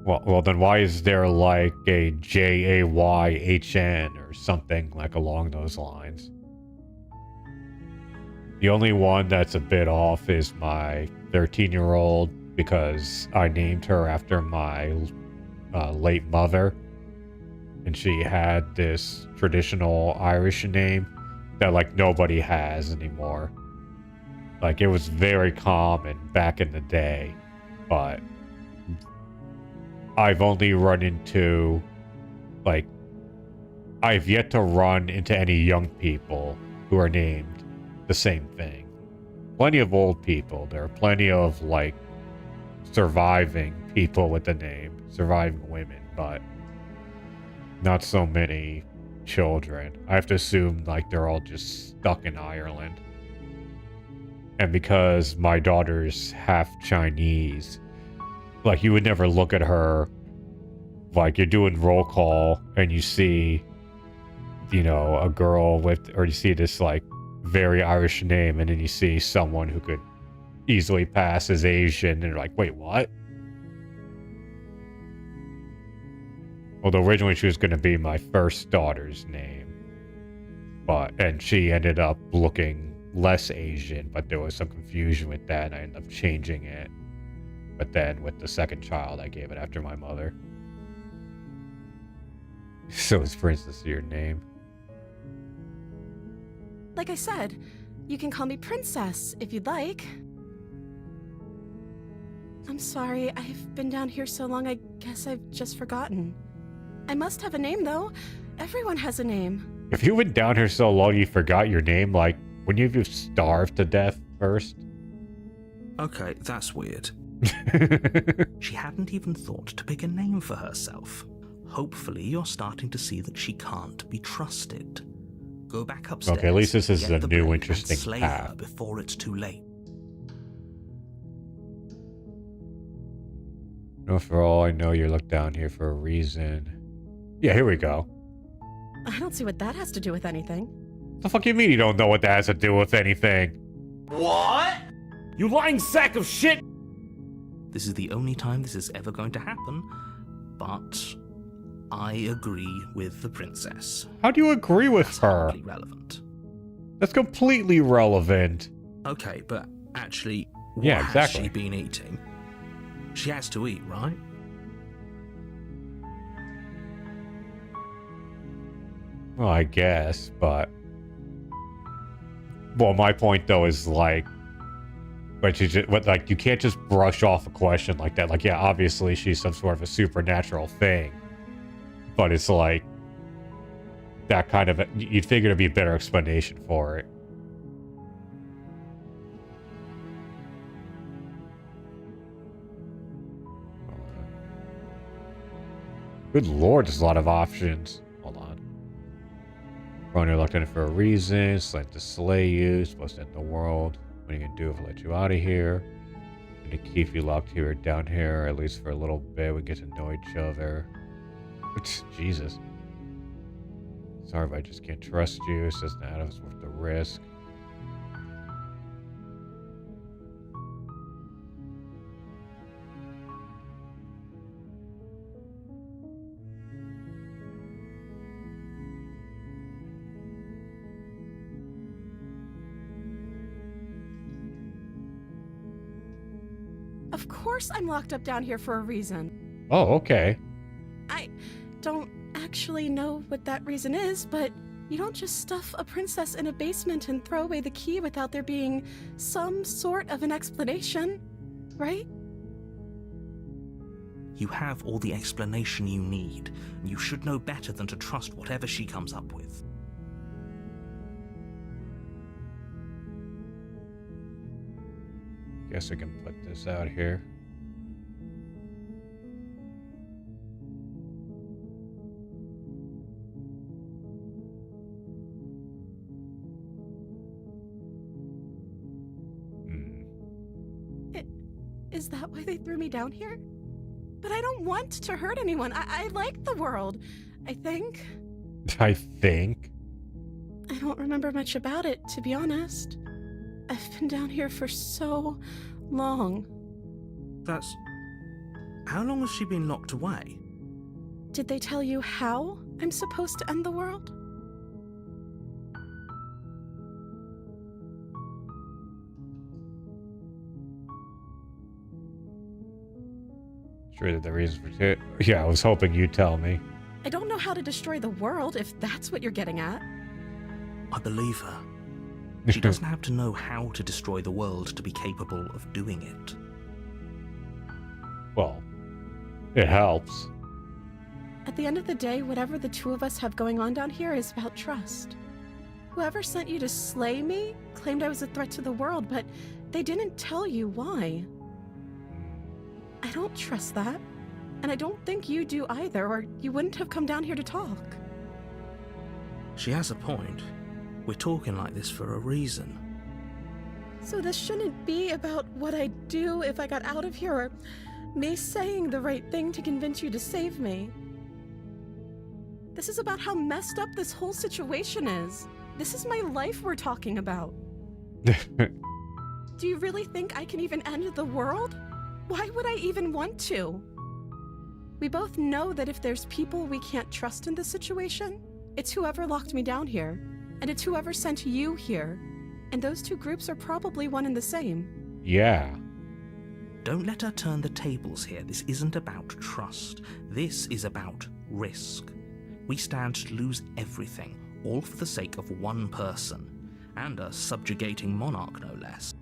Well, then why is there like a Jayhn or something like along those lines? The only one that's a bit off is my 13-year-old, because I named her after my late mother, and she had this traditional Irish name that like nobody has anymore. Like, it was very common back in the day, but I've only run into, like, I've yet to run into any young people who are named the same thing. Plenty of old people. There are plenty of, like, surviving people with the name, surviving women, but not so many children. I have to assume, like, they're all just stuck in Ireland. And because my daughter's half Chinese, like, you would never look at her, like, you're doing roll call and you see, you know, a girl with, or you see this, like, very Irish name, and then you see someone who could easily pass as Asian, and you're like, wait, what? Although originally she was going to be my first daughter's name, and she ended up looking less Asian, but there was some confusion with that, and I ended up changing it. But then with the second child, I gave it after my mother. So is Princess your name? Like I said, You can call me Princess if you'd like. I'm sorry, I've been down here so long, I guess I've just forgotten. I must have a name, though. Everyone has a name. If you've been down here so long you forgot your name, like, wouldn't you have starved to death first? Okay, that's weird. She hadn't even thought to pick a name for herself. Hopefully you're starting to see that she can't be trusted. Go back upstairs. Okay, at least this is get a the new blade, interesting and slay path. her before it's too late. No, for all I know, you looked down here for a reason. Yeah, here we go. I don't see what that has to do with anything. The fuck you mean you don't know what that has to do with anything? What? You lying sack of shit! This is the only time this is ever going to happen, but I agree with the princess. How do you agree with That's her? hardly relevant. That's completely relevant. Okay, but actually, what Yeah, has exactly. she been eating? She has to eat, right? Well, I guess, but... Well, my point, though, is, like... But you can't just brush off a question like that. Like, yeah, obviously she's some sort of a supernatural thing. But it's like... That kind of... You'd figure there'd be a better explanation for it. Good lord, there's a lot of options. Hold on. Roner looked in it for a reason. Sent to slay you. Supposed to end the world. What are you gonna do if I let you out of here? I'm gonna keep you locked here down here, at least for a little bit. We get to know each other. Jesus. Sorry, but I just can't trust you. It says nah, it's worth the risk. Of course I'm locked up down here for a reason. Oh, okay. I don't actually know what that reason is, but you don't just stuff a princess in a basement and throw away the key without there being some sort of an explanation, right? You have all the explanation you need. You should know better than to trust whatever she comes up with. Guess I can put this out here. Is that why they threw me down here? But I don't want to hurt anyone. I like the world, I think. I think. I don't remember much about it, to be honest. I've been down here for so long. That's... How long has she been locked away? Did they tell you how I'm supposed to end the world? Sure, the reason for it. Yeah, I was hoping you'd tell me. I don't know how to destroy the world, if that's what you're getting at. I believe her. She doesn't have to know how to destroy the world to be capable of doing it. Well, it helps. At the end of the day, whatever the two of us have going on down here is about trust. Whoever sent you to slay me claimed I was a threat to the world, but they didn't tell you why. I don't trust that, and I don't think you do either, or you wouldn't have come down here to talk. She has a point. We're talking like this for a reason. So this shouldn't be about what I'd do if I got out of here, or me saying the right thing to convince you to save me. This is about how messed up this whole situation is. This is my life we're talking about. Do you really think I can even end the world? Why would I even want to? We both know that if there's people we can't trust in this situation, it's whoever locked me down here, and it's whoever sent you here. And those two groups are probably one and the same. Yeah. Don't let her turn the tables here. This isn't about trust. This is about risk. We stand to lose everything, all for the sake of one person. And a subjugating monarch, no less.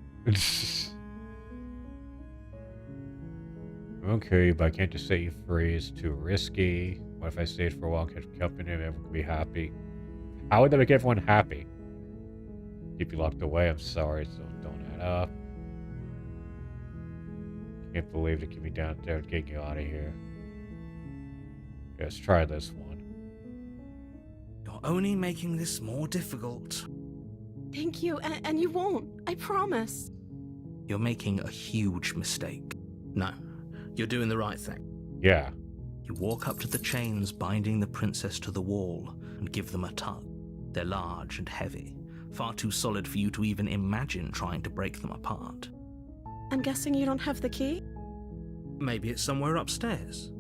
Okay, but I can't just set you free. It's too risky. What if I stayed for a while, kept company, and everyone would be happy? How would that make everyone happy? Keep you locked away, I'm sorry, so don't add up. Can't believe they keep me down there and getting you out of here. Yeah, let's try this one. You're only making this more difficult. Thank you, and you won't. I promise. You're making a huge mistake. No, you're doing the right thing. Yeah. You walk up to the chains binding the princess to the wall and give them a tug. They're large and heavy, far too solid for you to even imagine trying to break them apart. I'm guessing you don't have the key? Maybe it's somewhere upstairs.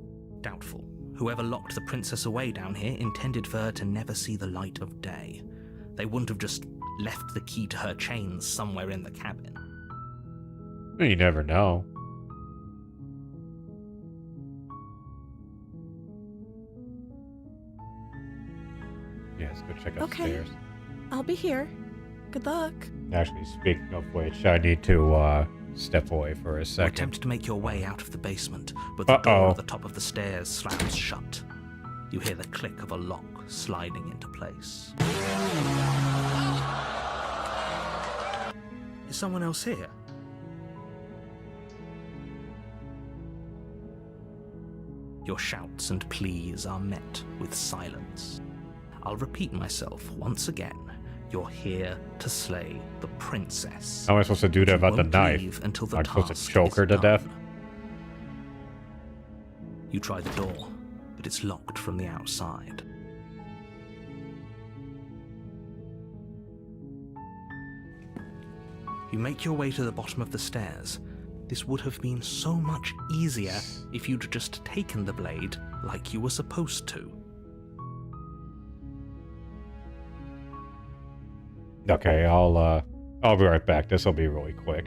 Doubtful. Whoever locked the princess away down here intended for her to never see the light of day. They wouldn't have just left the key to her chains somewhere in the cabin. Well, you never know. Yeah, let's go check upstairs. Okay. I'll be here. Good luck. Actually, speaking of which, I need to step away for a You second. attempt to make your way out of the basement, but the door at the top of the stairs slams shut. You hear the click of a lock sliding into place. Is someone else here? Your shouts and pleas are met with silence. I'll repeat myself once again. You're here to slay the princess. How am I supposed to do that You about the won't knife? leave until the I'm supposed to task choke is her to done. death? You try the door, but it's locked from the outside. You make your way to the bottom of the stairs. This would have been so much easier if you'd just taken the blade like you were supposed to. Okay, I'll be right back. This will be really quick.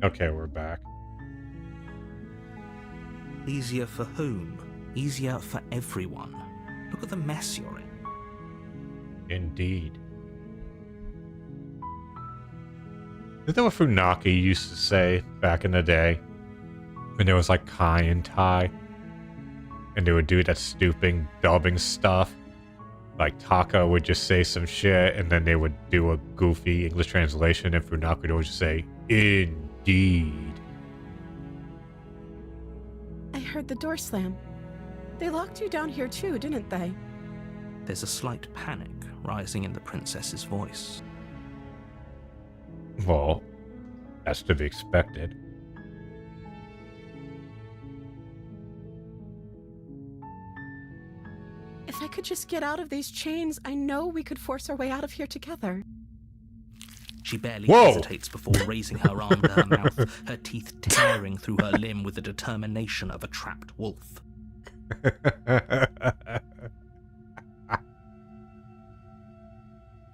Okay, we're back. Easier for whom? Easier for everyone. Look at the mess you're in. Indeed. Isn't that what Funaki used to say back in the day? When there was like Kai and Tai? And they would do that stupid dubbing stuff? Like Taka would just say some shit and then they would do a goofy English translation and Funaki would just say, indeed. I heard the door slam. They locked you down here too, didn't they? There's a slight panic rising in the princess's voice. Well, that's to be expected. If I could just get out of these chains, I know we could force our way out of here together. She barely Whoa! hesitates before raising her arm to her mouth, her teeth tearing through her limb with the determination of a trapped wolf.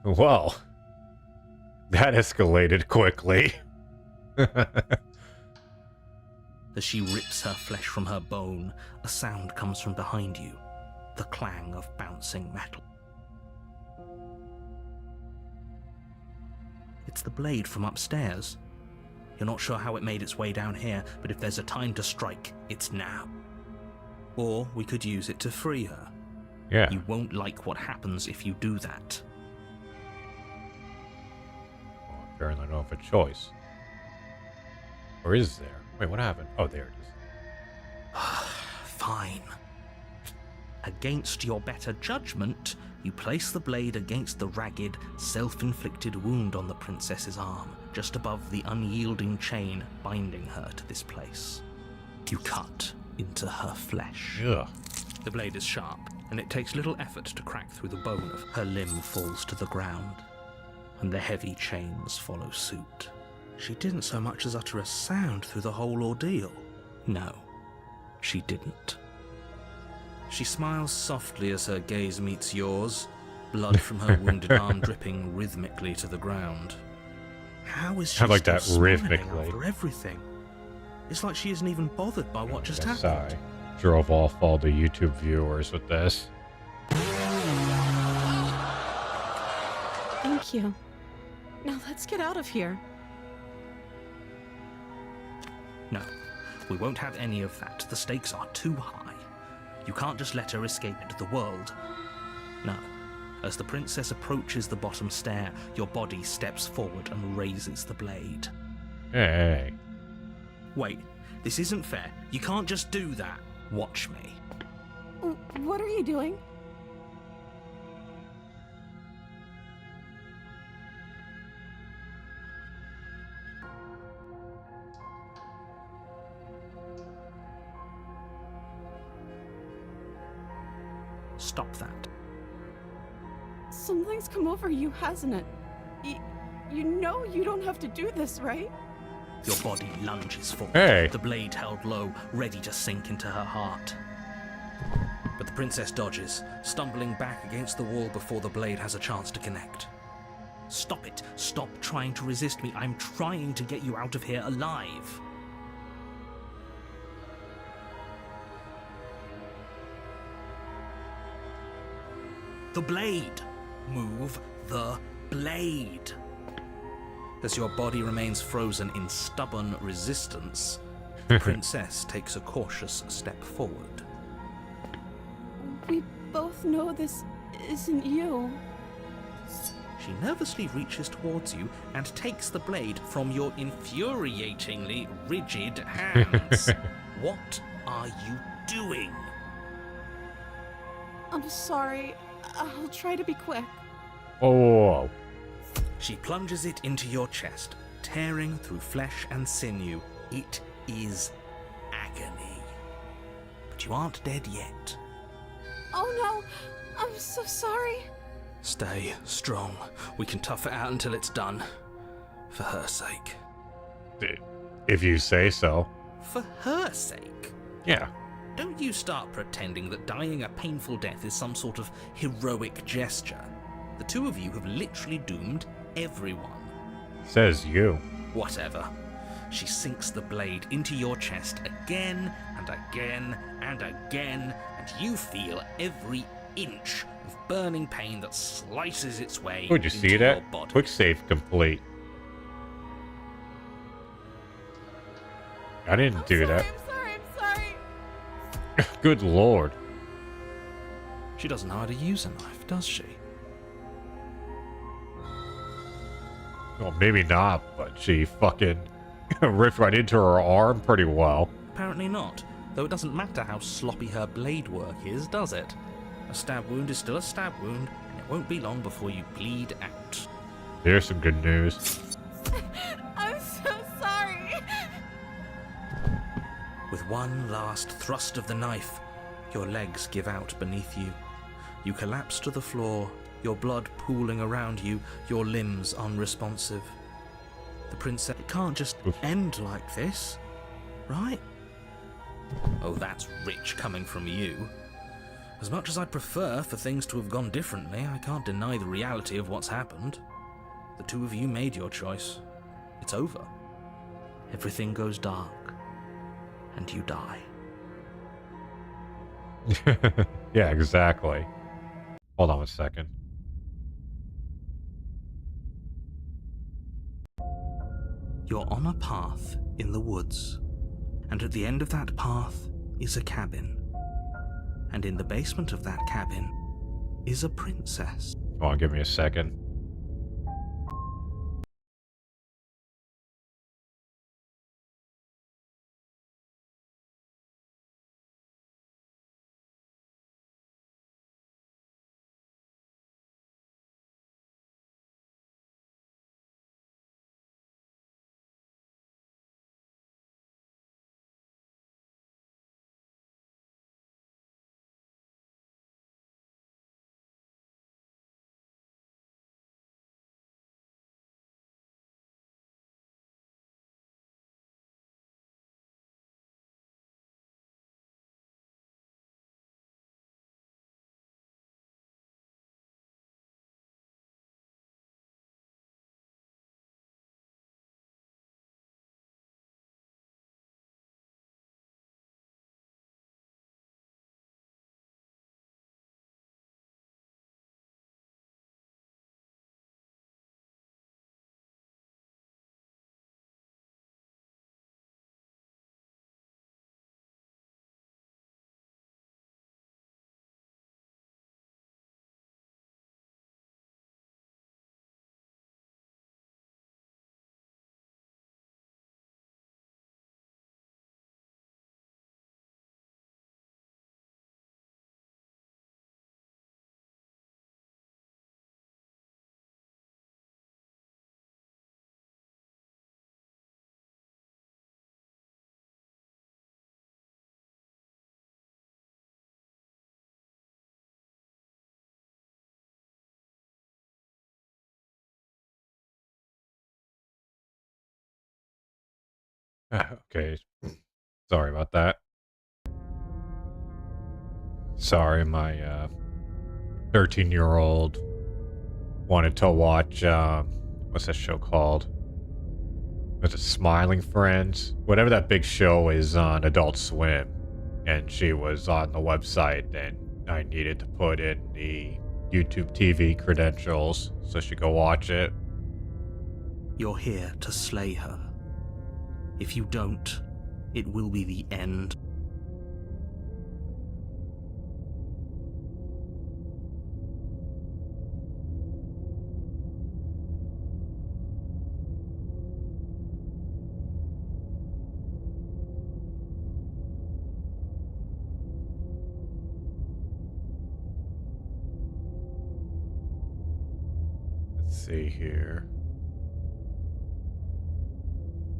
Well, that escalated quickly. As she rips her flesh from her bone, a sound comes from behind you, the clang of bouncing metal. It's the blade from upstairs. You're not sure how it made its way down here, but if there's a time to strike, it's now. Or we could use it to free her. Yeah. You won't like what happens if you do that. Well, apparently I don't have a choice. Or is there? Wait, what happened? Oh, there it is. Fine. Against your better judgment, you place the blade against the ragged, self-inflicted wound on the princess's arm, just above the unyielding chain binding her to this place. You cut into her flesh. Ugh. The blade is sharp, and it takes little effort to crack through the bone of her limb falls to the ground, and the heavy chains follow suit. She didn't so much as utter a sound through the whole ordeal. No, she didn't. She smiles softly as her gaze meets yours, blood from her wounded arm dripping rhythmically to the ground. How is she I like still that smiling rhythmically. after everything? It's like she isn't even bothered by what just Yes, happened. I drove off all the YouTube viewers with this. Thank you. Now let's get out of here. No, we won't have any of that. The stakes are too high. You can't just let her escape into the world. No. As the princess approaches the bottom stair, your body steps forward and raises the blade. Hey. Wait, this isn't fair. You can't just do that. Watch me. What are you doing? Stop that. Something's come over you, hasn't it? You know you don't have to do this, right? Your body lunges forward, Hey. the blade held low, ready to sink into her heart. But the princess dodges, stumbling back against the wall before the blade has a chance to connect. Stop it. Stop trying to resist me. I'm trying to get you out of here alive. The blade. Move the blade. As your body remains frozen in stubborn resistance, the princess takes a cautious step forward. We both know this isn't you. She nervously reaches towards you and takes the blade from your infuriatingly rigid hands. What are you doing? I'm sorry. I'll try to be quick. Oh. She plunges it into your chest, tearing through flesh and sinew. It is agony. But you aren't dead yet. Oh no! I'm so sorry. Stay strong. We can tough it out until it's done. For her sake. If you say so. For her sake? Yeah. Don't you start pretending that dying a painful death is some sort of heroic gesture. The two of you have literally doomed everyone. Says you. Whatever. she sinks the blade into your chest again and again and again, and you feel every inch of burning pain that slices its way Would you into see that? your body. Quick save complete. I didn't do that. I'm sorry. Good lord. She doesn't know how to use a knife, does she? Well, maybe not, but she fucking ripped right into her arm pretty well. Apparently not, though it doesn't matter how sloppy her blade work is, does it? A stab wound is still a stab wound, and it won't be long before you bleed out. Here's some good news. I'm so sorry. With one last thrust of the knife, your legs give out beneath you. You collapse to the floor, your blood pooling around you, your limbs unresponsive. The princess, it can't just end like this, right? Oh, that's rich coming from you. As much as I'd prefer for things to have gone differently, I can't deny the reality of what's happened. The two of you made your choice. It's over. Everything goes dark, and you die. Yeah, exactly. Hold on a second. You're on a path in the woods, and at the end of that path is a cabin. And in the basement of that cabin is a princess. Come on, give me a second. Okay. Sorry about that. Sorry, my 13-year-old wanted to watch, what's that show called? Was it Smiling Friends? Whatever that big show is on Adult Swim. And she was on the website, and I needed to put in the YouTube TV credentials so she could watch it. You're here to slay her. If you don't, it will be the end. Let's see here.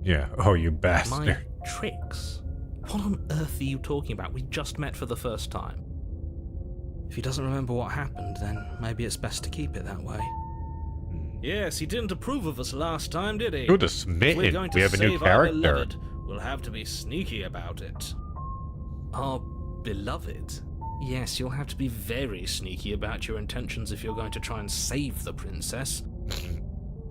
Yeah, oh, you bastard. My tricks? What on earth are you talking about? We just met for the first time. If he doesn't remember what happened, then maybe it's best to keep it that way. Yes, he didn't approve of us last time, did he? Good, a smitten. We have a new character. We'll have to be sneaky about it. Our beloved? Yes, you'll have to be very sneaky about your intentions if you're going to try and save the princess.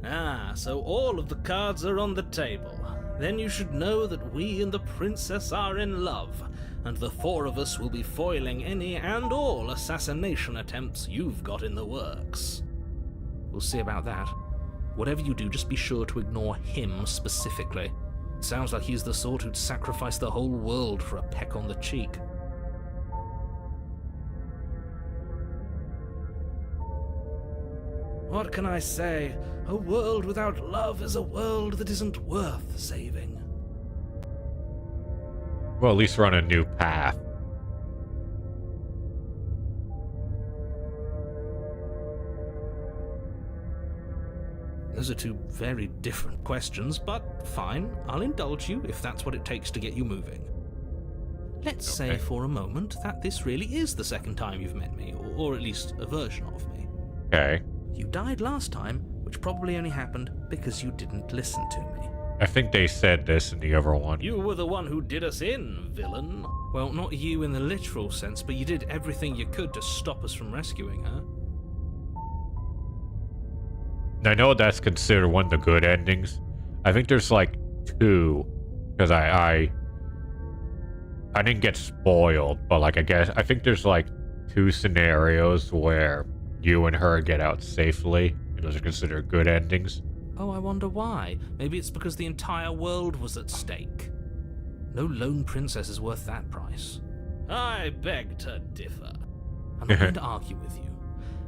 Ah, so all of the cards are on the table. then you should know that we and the princess are in love, and the four of us will be foiling any and all assassination attempts you've got in the works. We'll see about that. Whatever you do, just be sure to ignore him specifically. It sounds like he's the sort who'd sacrifice the whole world for a peck on the cheek. What can I say? A world without love is a world that isn't worth saving. Well, at least we're on a new path. Those are two very different questions, but fine, I'll indulge you if that's what it takes to get you moving. Let's say for a moment that this really is the second time you've met me, or at least a version of me. Okay. You died last time, which probably only happened because you didn't listen to me. I think they said this in the other one. You were the one who did us in, villain. Well, not you in the literal sense, but you did everything you could to stop us from rescuing her. I know that's considered one of the good endings. I think there's like two, because I didn't get spoiled, but like I think there's like two scenarios where you and her get out safely, and those are considered good endings. Oh, I wonder why. Maybe it's because the entire world was at stake. No lone princess is worth that price. I beg to differ. I'm not going to argue with you.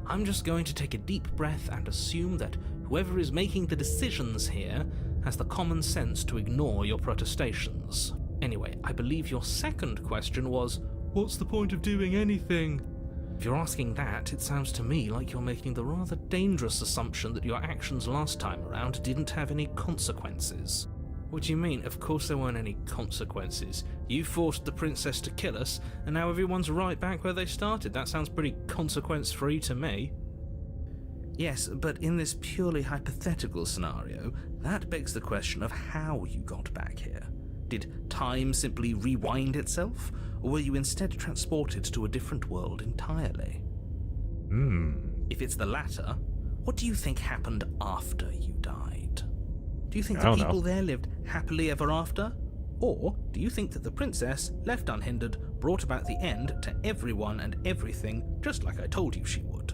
I'm just going to take a deep breath and assume that whoever is making the decisions here has the common sense to ignore your protestations. Anyway, I believe your second question was, what's the point of doing anything? If you're asking that, it sounds to me like you're making the rather dangerous assumption that your actions last time around didn't have any consequences. What do you mean? Of course there weren't any consequences. You forced the princess to kill us, and now everyone's right back where they started. That sounds pretty consequence-free to me. Yes, but in this purely hypothetical scenario, that begs the question of how you got back here. Did time simply rewind itself, or were you instead transported to a different world entirely? If it's the latter, what do you think happened after you died? Do you think the people there lived happily ever after? Or do you think that the princess, left unhindered, brought about the end to everyone and everything, just like I told you she would?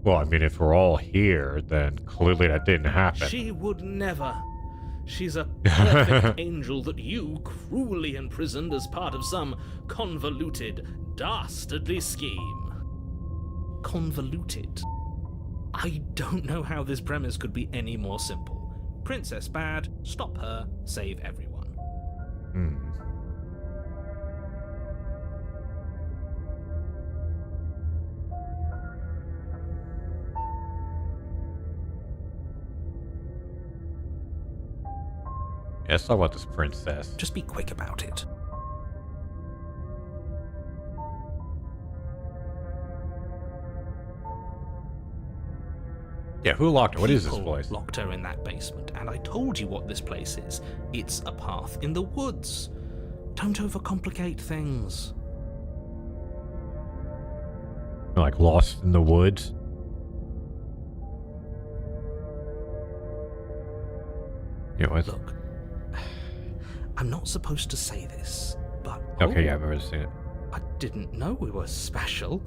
Well, I mean, if we're all here, then clearly that didn't happen. She would never. She's a perfect angel that you cruelly imprisoned as part of some convoluted, dastardly scheme. Convoluted? I don't know how this premise could be any more simple. Princess bad, stop her, save everyone. Yeah, let's talk about this princess. Just be quick about it. Yeah, who locked her? What is this People place? locked her in that basement, and I told you what this place is. It's a path in the woods. Don't overcomplicate things. Like lost in the woods? Yeah, what? Look, I'm not supposed to say this, but... Okay, yeah, I've already seen it. I didn't know we were special.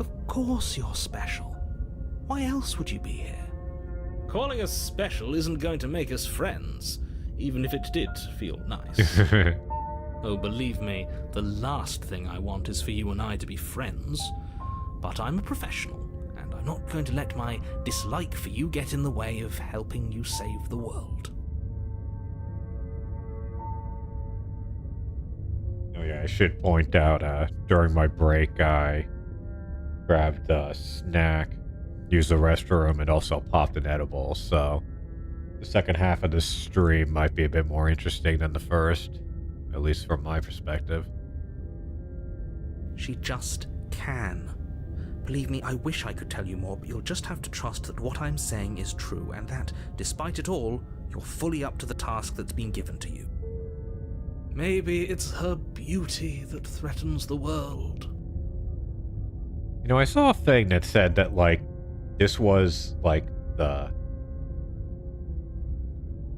Of course you're special. Why else would you be here? Calling us special isn't going to make us friends, even if it did feel nice. Oh, believe me, the last thing I want is for you and I to be friends. But I'm a professional, and I'm not going to let my dislike for you get in the way of helping you save the world. Oh yeah, I should point out, during my break, I grabbed a snack, used the restroom, and also popped an edible, so the second half of this stream might be a bit more interesting than the first, at least from my perspective. She just can. Believe me, I wish I could tell you more, but you'll just have to trust that what I'm saying is true, and that, despite it all, you're fully up to the task that's been given to you. Maybe it's her beauty that threatens the world. You know, I saw a thing that said that, like, this was, like, the...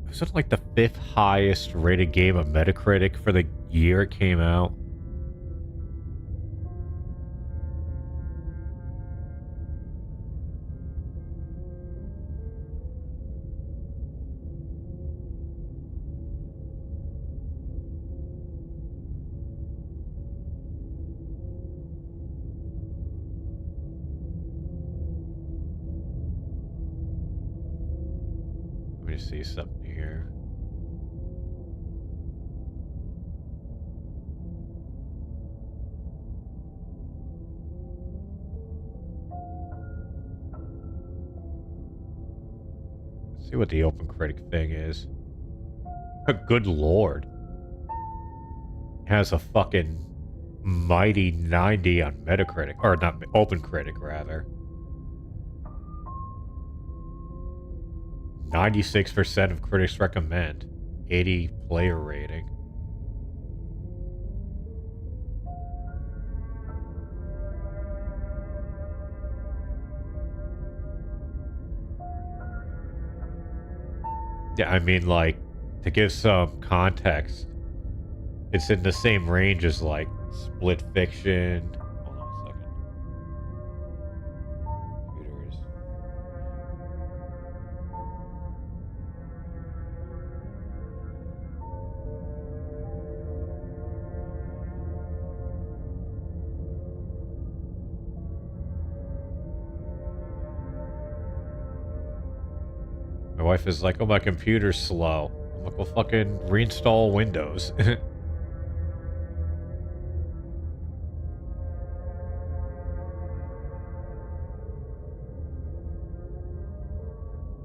Was it like the 5th highest rated game of Metacritic for the year it came out? Let me see something here. Let's see what the open critic thing is. Good lord. It has a fucking mighty 90 on Metacritic. Or not, open critic rather. 96% of critics recommend. 80 player rating. Yeah, I mean, like, to give some context, it's in the same range as, like, Split Fiction. Hold on a second. Computers. My wife is like, oh, my computer's slow. I'm like, well, fucking reinstall Windows.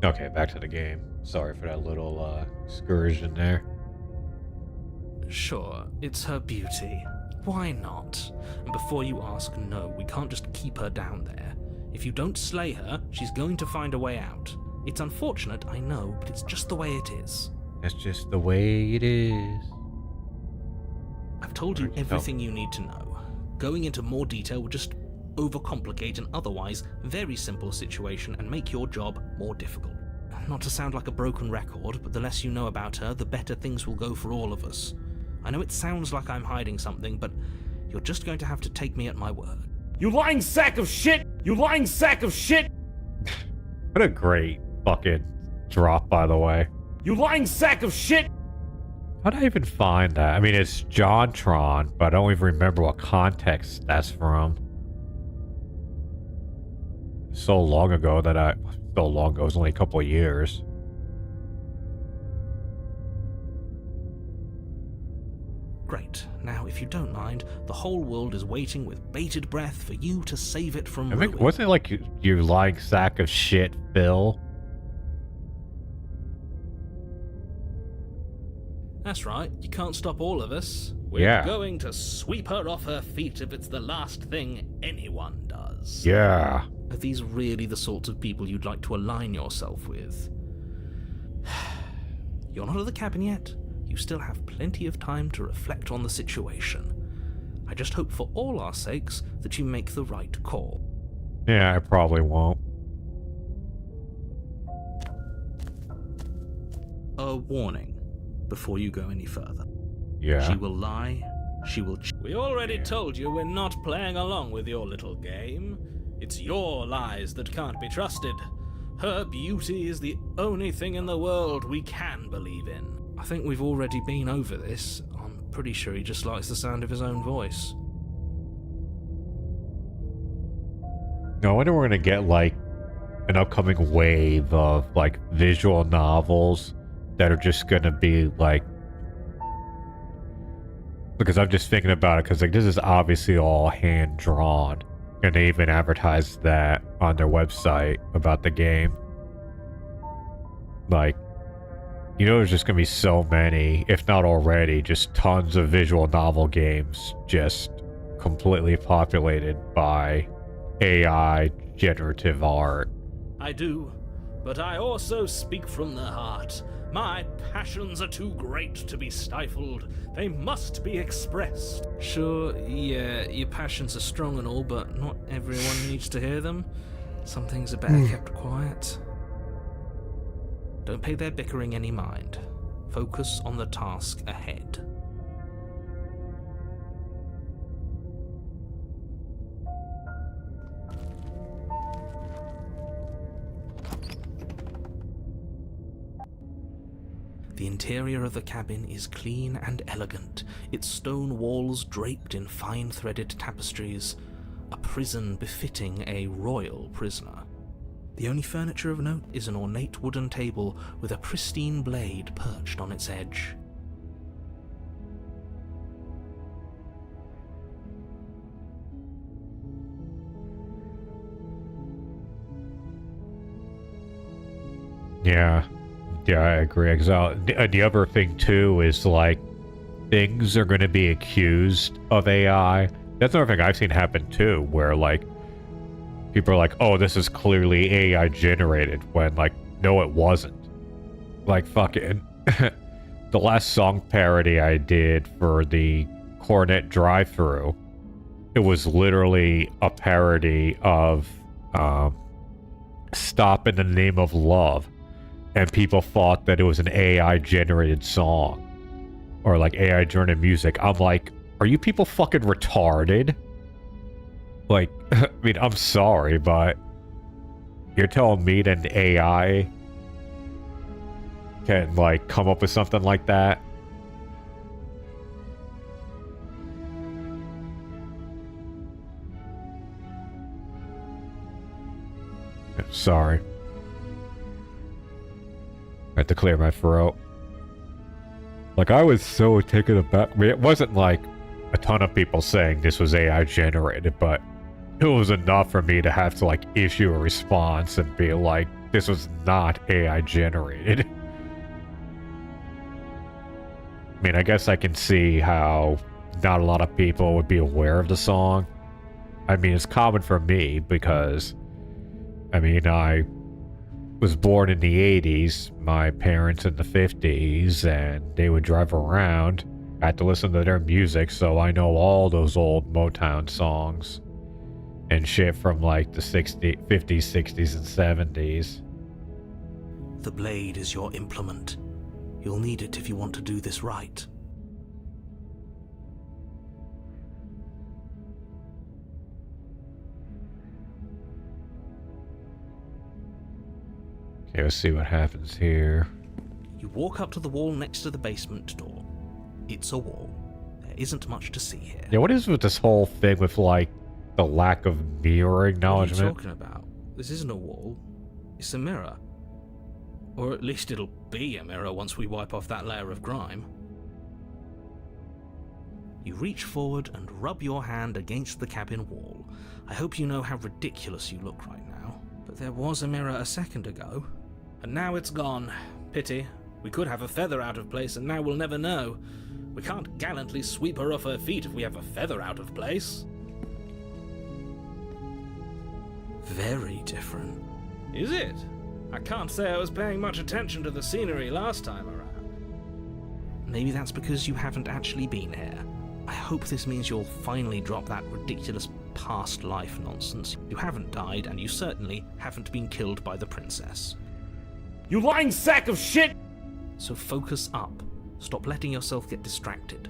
Okay, back to the game. Sorry for that little excursion there. Sure, it's her beauty. Why not? And before you ask, no, we can't just keep her down there. If you don't slay her, she's going to find a way out. It's unfortunate, I know, but it's just the way it is. That's just the way it is. I've told you everything you need to know. Going into more detail would just overcomplicate an otherwise very simple situation and make your job more difficult. Not to sound like a broken record, but the less you know about her, the better things will go for all of us. I know it sounds like I'm hiding something, but you're just going to have to take me at my word. You lying sack of shit! You lying sack of shit! What a great fucking drop, by the way. You lying sack of shit! How'd I even find that? I mean, it's JonTron, but I don't even remember what context that's from. So long ago that so long ago, it was only a couple of years. Great. Now, if you don't mind, the whole world is waiting with bated breath for you to save it from ruin. Wasn't it like you lying sack of shit, Phil? That's right, you can't stop all of us. We're Yeah. going to sweep her off her feet if it's the last thing anyone does. Yeah. Are these really the sorts of people you'd like to align yourself with? You're not at the cabin yet. You still have plenty of time to reflect on the situation. I just hope for all our sakes that you make the right call. Yeah, I probably won't. A warning before you go any further. Yeah. She will lie. She will. We already told you we're not playing along with your little game. It's your lies that can't be trusted. Her beauty is the only thing in the world we can believe in. I think we've already been over this. I'm pretty sure he just likes the sound of his own voice. No, I wonder we're gonna get like an upcoming wave of like visual novels that are just gonna be like, because I'm just thinking about it because like this is obviously all hand drawn, and they even advertised that on their website about the game. Like, you know, there's just gonna be so many, if not already, just tons of visual novel games just completely populated by AI generative art. I do, but I also speak from the heart. My passions are too great to be stifled. They must be expressed. Sure, yeah, your passions are strong and all, but not everyone needs to hear them. Some things are better kept quiet. Don't pay their bickering any mind. Focus on the task ahead. The interior of the cabin is clean and elegant, its stone walls draped in fine-threaded tapestries, a prison befitting a royal prisoner. The only furniture of note is an ornate wooden table with a pristine blade perched on its edge. Yeah, I agree. 'Cause the other thing too is like things are going to be accused of AI. That's another thing I've seen happen too, where like people are like, "Oh, this is clearly AI generated," when like, no, it wasn't. Like fucking the last song parody I did for the Cornet drive-through, it was literally a parody of "Stop in the Name of Love." And people thought that it was an AI-generated song. Or, like, AI-generated music. I'm like, are you people fucking retarded? Like, I mean, I'm sorry, but... You're telling me that an AI... can, like, come up with something like that? Sorry. I had to clear my throat. Like, I was so taken aback. I mean, it wasn't like a ton of people saying this was AI generated, but it was enough for me to have to, like, issue a response and be like, this was not AI generated. I mean, I guess I can see how not a lot of people would be aware of the song. I mean, it's common for me because, I mean, I was born in the 80s, my parents in the 50s, and they would drive around. I had to listen to their music, so I know all those old Motown songs and shit from like the 50s, 60s, and 70s. The blade is your implement. You'll need it if you want to do this right. Okay, let's see what happens here. You walk up to the wall next to the basement door. It's a wall. There isn't much to see here. Yeah, what is with this whole thing with, like, the lack of mirror acknowledgement? What are you talking about? This isn't a wall. It's a mirror. Or at least it'll be a mirror once we wipe off that layer of grime. You reach forward and rub your hand against the cabin wall. I hope you know how ridiculous you look right now. But there was a mirror a second ago. And now it's gone. Pity. We could have a feather out of place and now we'll never know. We can't gallantly sweep her off her feet if we have a feather out of place. Very different. Is it? I can't say I was paying much attention to the scenery last time around. Maybe that's because you haven't actually been here. I hope this means you'll finally drop that ridiculous past life nonsense. You haven't died, and you certainly haven't been killed by the princess. You lying sack of shit! So focus up. Stop letting yourself get distracted.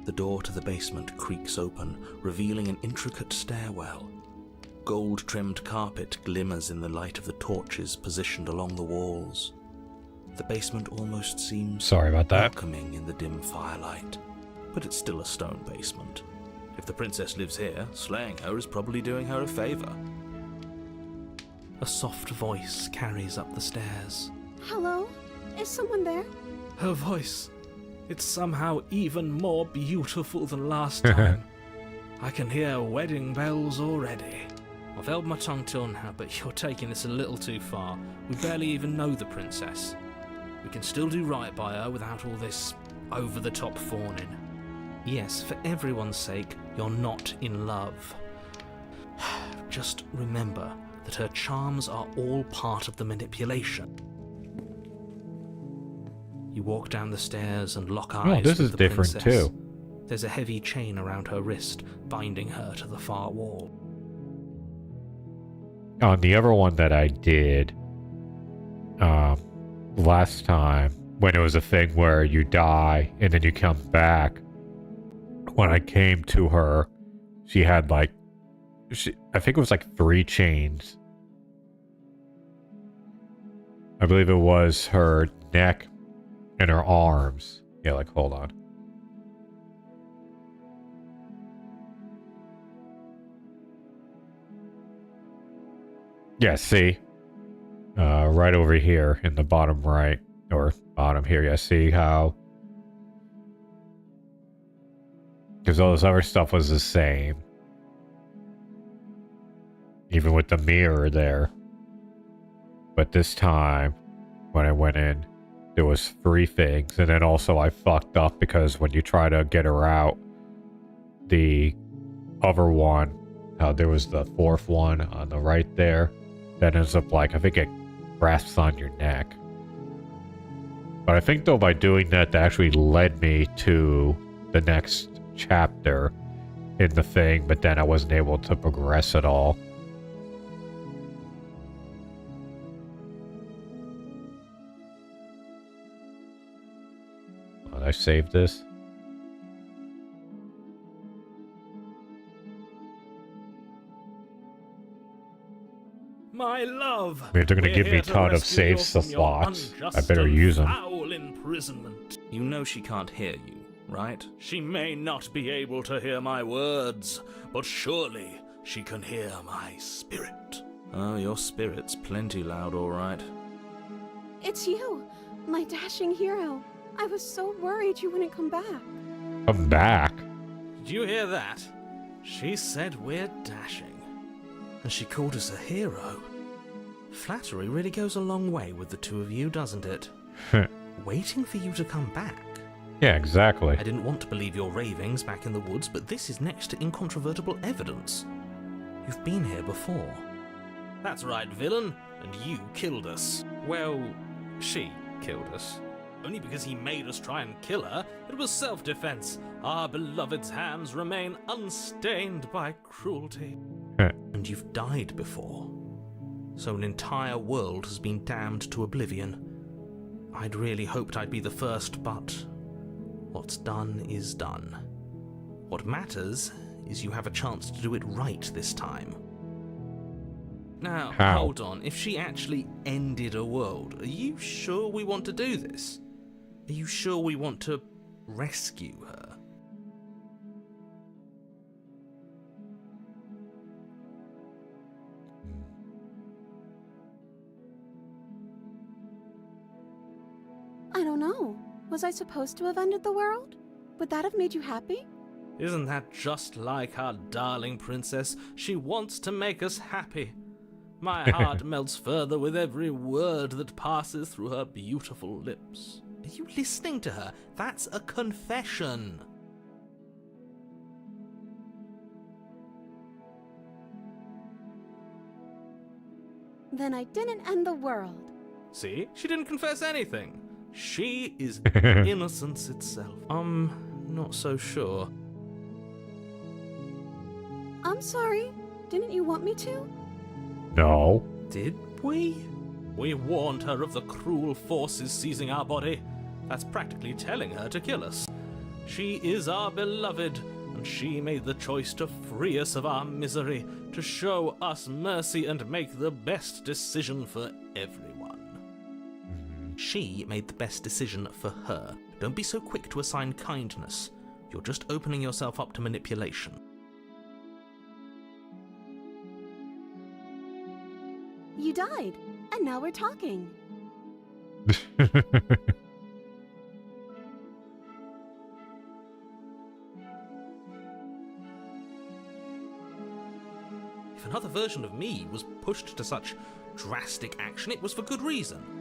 The door to the basement creaks open, revealing an intricate stairwell. Gold-trimmed carpet glimmers in the light of the torches positioned along the walls. The basement almost seems Sorry about that. welcoming in the dim firelight, but it's still a stone basement. If the princess lives here, slaying her is probably doing her a favor. A soft voice carries up the stairs. Hello? Is someone there? Her voice. It's somehow even more beautiful than last time. I can hear wedding bells already. I've held my tongue till now, but you're taking this a little too far. We barely even know the princess. We can still do right by her without all this over-the-top fawning. Yes, for everyone's sake, you're not in love. Just remember that her charms are all part of the manipulation. You walk down the stairs and lock eyes Oh, this with is the different princess. too. There's a heavy chain around her wrist, binding her to the far wall. On the other one that I did last time, when it was a thing where you die and then you come back, when I came to her, she had like, I think it was like 3 chains. I believe it was her neck and her arms. Yeah, like, hold on. Yeah, see? Right over here in the bottom right, or bottom here, yeah, see how? Because all this other stuff was the same. Even with the mirror there. But this time, when I went in, there was 3 things. And then also I fucked up because when you try to get her out, the other one, there was the 4th one on the right there. That ends up like, I think it grasps on your neck. But I think though by doing that, that actually led me to the next chapter in the thing, but then I wasn't able to progress at all. I saved this. My love, I mean, if they're gonna we're give me here a ton of rescue you save from your slots, I unjust better and use them. foul imprisonment. You know she can't hear you, right? She may not be able to hear my words, but surely she can hear my spirit. Oh, your spirit's plenty loud, all right. It's you, my dashing hero. I was so worried you wouldn't come back. Come back? Did you hear that? She said we're dashing. And she called us a hero. Flattery really goes a long way with the two of you, doesn't it? Waiting for you to come back. Yeah, exactly. I didn't want to believe your ravings back in the woods, but this is next to incontrovertible evidence. You've been here before. That's right, villain, and you killed us. Well, she killed us. Only because he made us try and kill her. It was self-defense. Our beloved's hands remain unstained by cruelty. And you've died before. So an entire world has been damned to oblivion. I'd really hoped I'd be the first, but what's done is done. What matters is you have a chance to do it right this time. Now, How? hold on. If she actually ended a world, are you sure we want to do this? Are you sure we want to rescue her? I don't know. Was I supposed to have ended the world? Would that have made you happy? Isn't that just like our darling princess? She wants to make us happy. My heart melts further with every word that passes through her beautiful lips. Are you listening to her? That's a confession. Then I didn't end the world. See? She didn't confess anything. She is innocence itself. Not so sure. I'm sorry. Didn't you want me to? No. Did we? We warned her of the cruel forces seizing our body. That's practically telling her to kill us. She is our beloved, and she made the choice to free us of our misery, to show us mercy and make the best decision for everyone. She made the best decision for her. Don't be so quick to assign kindness. You're just opening yourself up to manipulation. You died, and now we're talking. If another version of me was pushed to such drastic action, it was for good reason.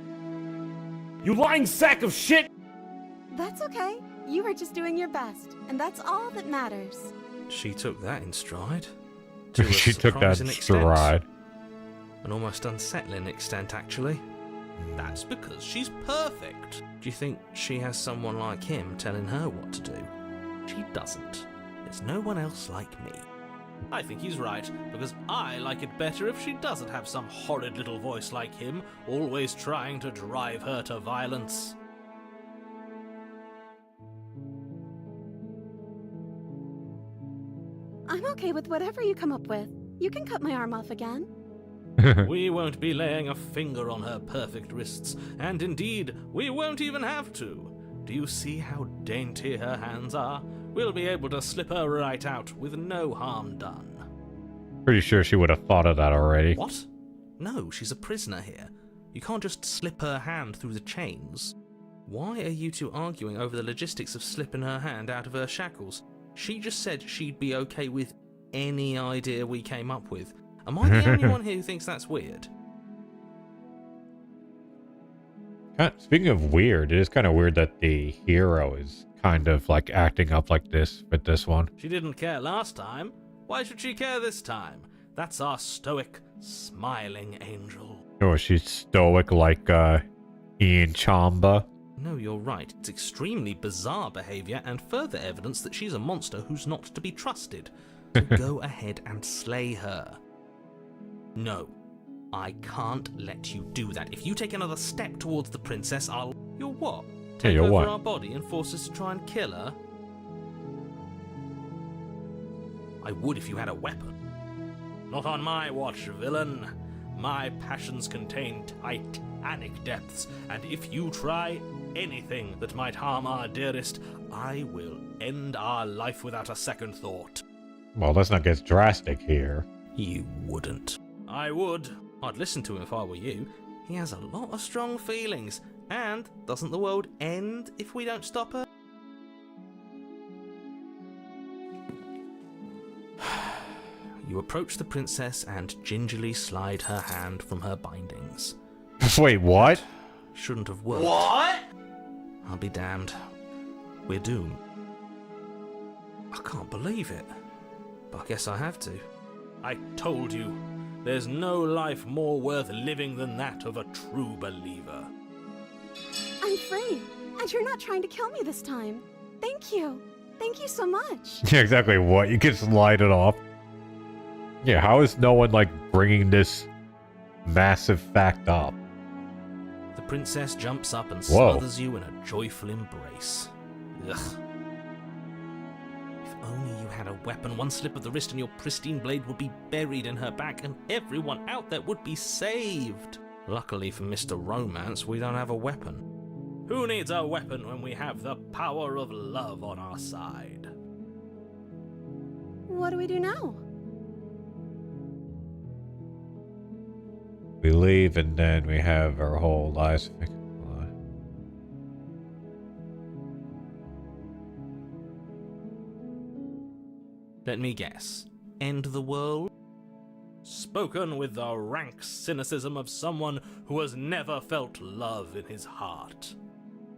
You lying sack of shit! That's okay. You were just doing your best, and that's all that matters. She took that in stride. To a She took that surprising in extent. stride. An almost unsettling extent, actually. That's because she's perfect. Do you think she has someone like him telling her what to do? She doesn't. There's no one else like me. I think he's right, because I like it better if she doesn't have some horrid little voice like him, always trying to drive her to violence. I'm okay with whatever you come up with. You can cut my arm off again. We won't be laying a finger on her perfect wrists, and indeed, we won't even have to. Do you see how dainty her hands are? We'll be able to slip her right out with no harm done. Pretty sure she would have thought of that already. What? No, she's a prisoner here. You can't just slip her hand through the chains. Why are you two arguing over the logistics of slipping her hand out of her shackles? She just said she'd be okay with any idea we came up with. Am I the only one here who thinks that's weird? Speaking of weird, it is kind of weird that the hero is kind of like acting up like this with this one. She didn't care last time. Why should she care this time? That's our stoic, smiling angel. Or she's stoic like Ian Chamba. No, you're right. It's extremely bizarre behavior and further evidence that she's a monster who's not to be trusted. So go ahead and slay her. No, I can't let you do that. If you take another step towards the princess, I'll... You're what? Take you're over what? our body and force us to try and kill her? I would if you had a weapon. Not on my watch, villain. My passions contain titanic depths, and if you try anything that might harm our dearest, I will end our life without a second thought. Well, let's not get drastic here. You wouldn't. I would. I'd listen to him if I were you. He has a lot of strong feelings. And doesn't the world end if we don't stop her? You approach the princess and gingerly slide her hand from her bindings. Wait, what? Shouldn't have worked. What? I'll be damned. We're doomed. I can't believe it. But I guess I have to. I told you. There's no life more worth living than that of a true believer. I'm free, and you're not trying to kill me this time. Thank you. Thank you so much. Yeah, exactly what? You can slide it off. Yeah, how is no one, like, bringing this massive fact up? The princess jumps up and Whoa. smothers you in a joyful embrace. Ugh. If only you had a weapon, one slip of the wrist and your pristine blade would be buried in her back and everyone out there would be saved. Luckily for Mr. Romance, we don't have a weapon. Who needs a weapon when we have the power of love on our side? What do we do now? We leave and then we have our whole lives. Let me guess. End the world? Spoken with the rank cynicism of someone who has never felt love in his heart.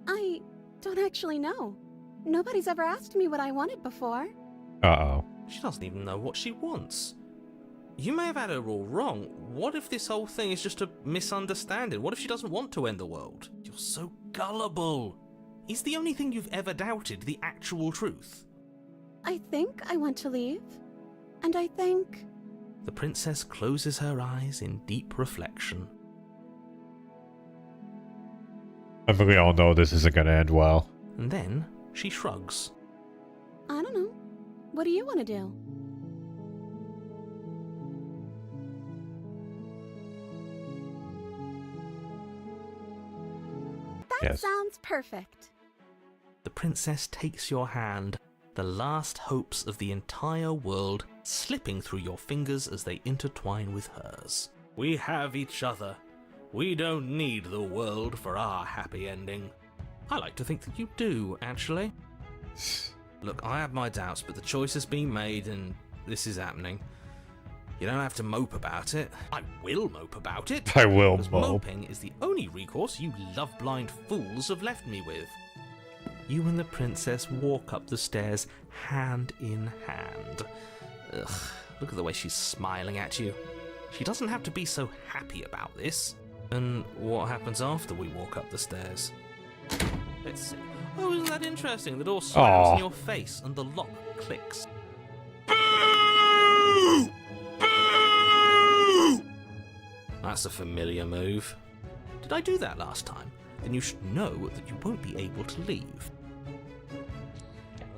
I don't actually know. Nobody's ever asked me what I wanted before. Uh-oh. She doesn't even know what she wants. You may have had her all wrong. What if this whole thing is just a misunderstanding? What if she doesn't want to end the world? You're so gullible. Is the only thing you've ever doubted the actual truth? I think I want to leave. And I think... The princess closes her eyes in deep reflection. I think we all know this isn't going to end well. And then she shrugs. I don't know. What do you want to do? That Yes. sounds perfect. The princess takes your hand, the last hopes of the entire world slipping through your fingers as they intertwine with hers. We have each other. We don't need the world for our happy ending. I like to think that you do, actually. Look, I have my doubts, but the choice has been made and this is happening. You don't have to mope about it. I will mope about it. I will Because mope. moping is the only recourse you love-blind fools have left me with. You and the princess walk up the stairs hand in hand. Ugh, look at the way she's smiling at you. She doesn't have to be so happy about this. And what happens after we walk up the stairs? Let's see. Oh, isn't that interesting? The door slams Aw. in your face and the lock clicks. That's a familiar move. Did I do that last time? Then you should know that you won't be able to leave.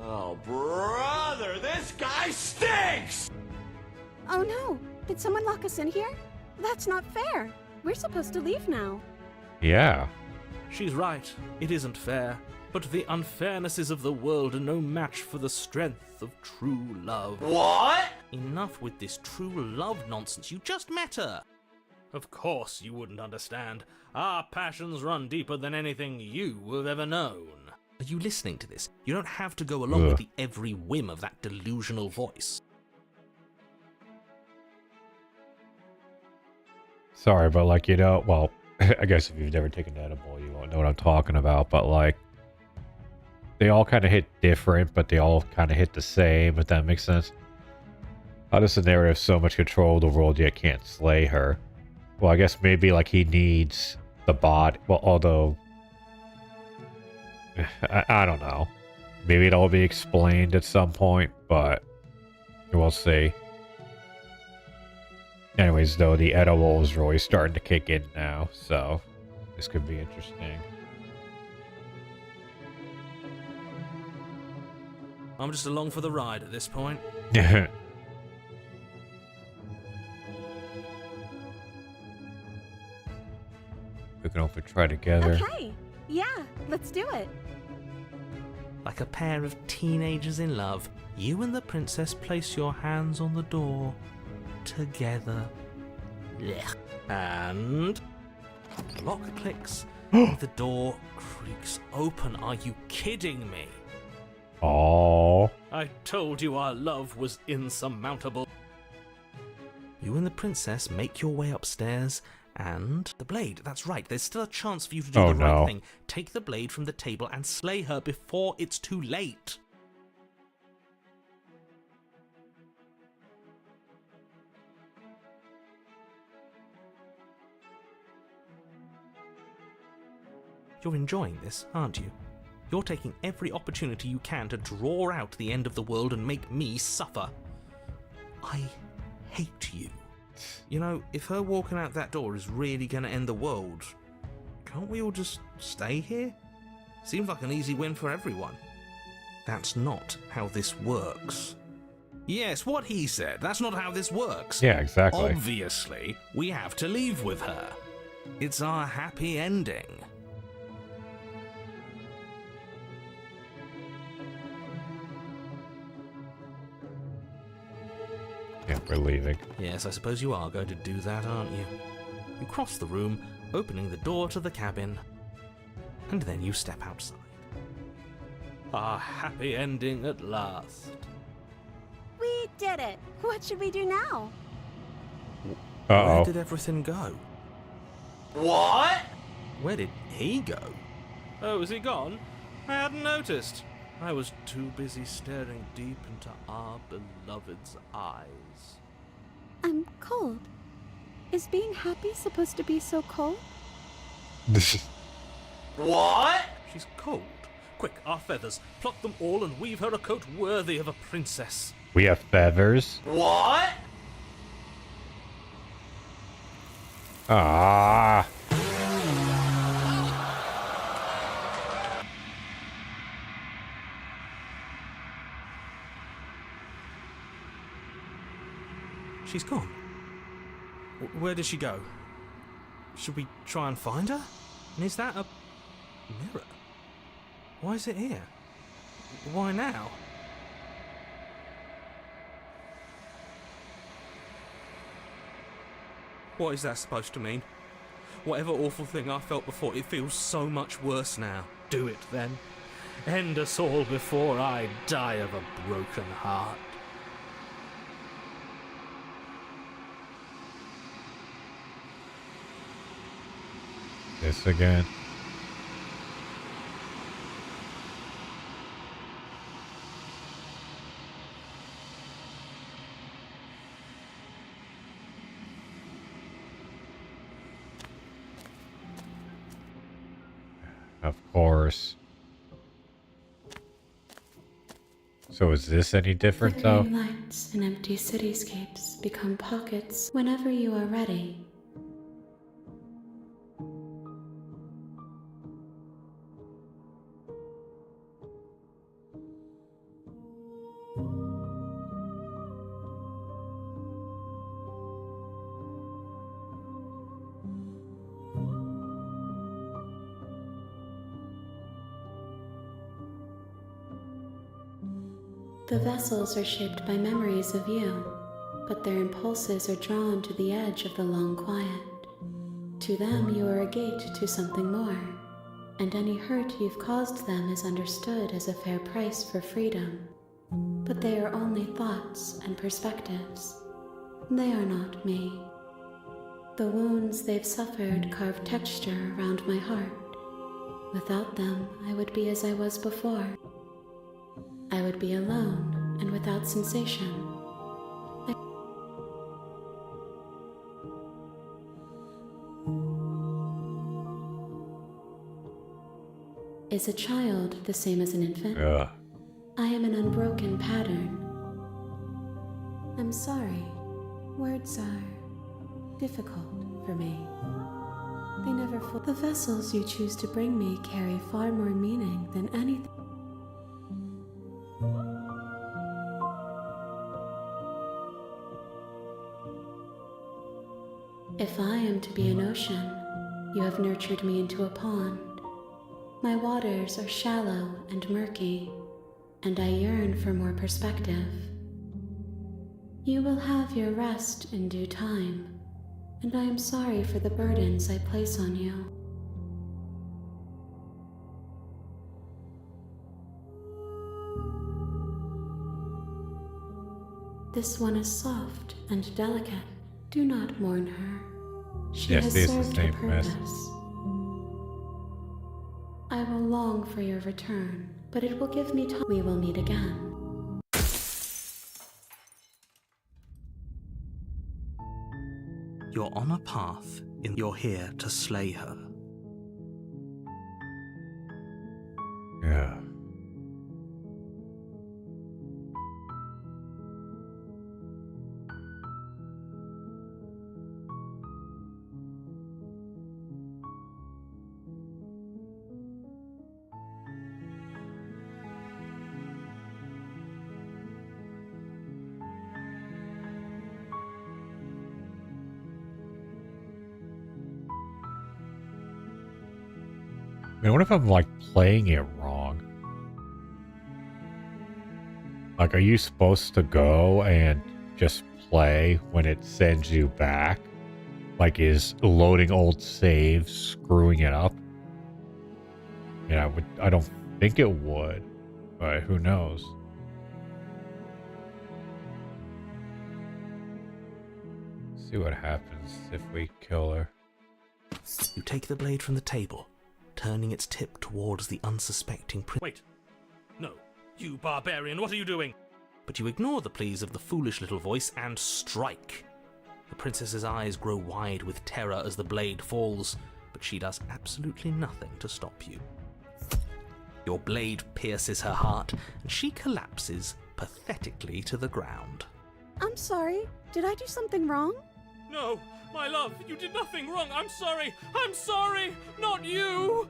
Oh, brother, this guy stinks! Oh no! Did someone lock us in here? That's not fair. We're supposed to leave now. Yeah. She's right. It isn't fair. But the unfairnesses of the world are no match for the strength of true love. What? Enough with this true love nonsense. You just met her. Of course you wouldn't understand. Our passions run deeper than anything you have ever known. Are you listening to this? You don't have to go along with the every whim of that delusional voice. Sorry, but like, you know, well, I guess if you've never taken an edible, you won't know what I'm talking about, but like, they all kind of hit different, but they all kind of hit the same, if that makes sense. How does the narrative so much control the world yet can't slay her? Well, I guess maybe like he needs the bot. Well, although I don't know. Maybe it'll be explained at some point, but we'll see. Anyways, though, the edible is really starting to kick in now, so this could be interesting. I'm just along for the ride at this point. We can hopefully try together. Okay. Yeah, let's do it. Like a pair of teenagers in love, you and the princess place your hands on the door together. Blech. And the lock clicks and the door creaks open. Are you kidding me? Oh. I told you our love was insurmountable. You and the princess make your way upstairs, and the blade, that's right, there's still a chance for you to do the right thing. Take the blade from the table and slay her before it's too late. You're enjoying this, aren't you? You're taking every opportunity you can to draw out the end of the world and make me suffer. I hate you. You know, if her walking out that door is really going to end the world, can't we all just stay here? Seems like an easy win for everyone. That's not how this works. Yes, what he said. That's not how this works. Yeah, exactly. Obviously, we have to leave with her. It's our happy ending. Yeah, we're leaving. Yes, I suppose you are going to do that, aren't you? You cross the room, opening the door to the cabin, and then you step outside. Our happy ending at last. We did it. What should we do now? Uh-oh. Where did everything go? What? Where did he go? Oh, is he gone? I hadn't noticed. I was too busy staring deep into our beloved's eyes. I'm cold. Is being happy supposed to be so cold? What? She's cold. Quick, our feathers. Pluck them all and weave her a coat worthy of a princess. We have feathers. What? Ah. She's gone. Where did she go? Should we try and find her? And is that a mirror? Why is it here? Why now? What is that supposed to mean? Whatever awful thing I felt before, it feels so much worse now. Do it then. End us all before I die of a broken heart. This again. Of course. So is this any different though? Flickering lights and empty cityscapes become pockets whenever you are ready. The vessels are shaped by memories of you, but their impulses are drawn to the edge of the long quiet. To them, you are a gate to something more, and any hurt you've caused them is understood as a fair price for freedom. But they are only thoughts and perspectives. They are not me. The wounds they've suffered carve texture around my heart. Without them, I would be as I was before. I would be alone and without sensation. Is a child the same as an infant? Ugh. I am an unbroken pattern. I'm sorry. Words are difficult for me. They never The vessels you choose to bring me carry far more meaning than anything. If I am to be an ocean, you have nurtured me into a pond. My waters are shallow and murky, and I yearn for more perspective. You will have your rest in due time, and I am sorry for the burdens I place on you. This one is soft and delicate. Do not mourn her. She Yes, has this is served her named Miss. purpose. I will long for your return, but it will give me time. We will meet again. You're on a path, and you're here to slay her. Yeah. I mean, what if I'm like playing it wrong? Like, are you supposed to go and just play when it sends you back? Like, is loading old saves screwing it up? Yeah, I don't think it would, but who knows? See what happens if we kill her. You take the blade from the table, turning its tip towards the unsuspecting prince. Wait. No. You barbarian, what are you doing? But you ignore the pleas of the foolish little voice and strike. The princess's eyes grow wide with terror as the blade falls, but she does absolutely nothing to stop you. Your blade pierces her heart, and she collapses pathetically to the ground. I'm sorry. Did I do something wrong? No, my love, you did nothing wrong. I'm sorry. I'm sorry. Not you.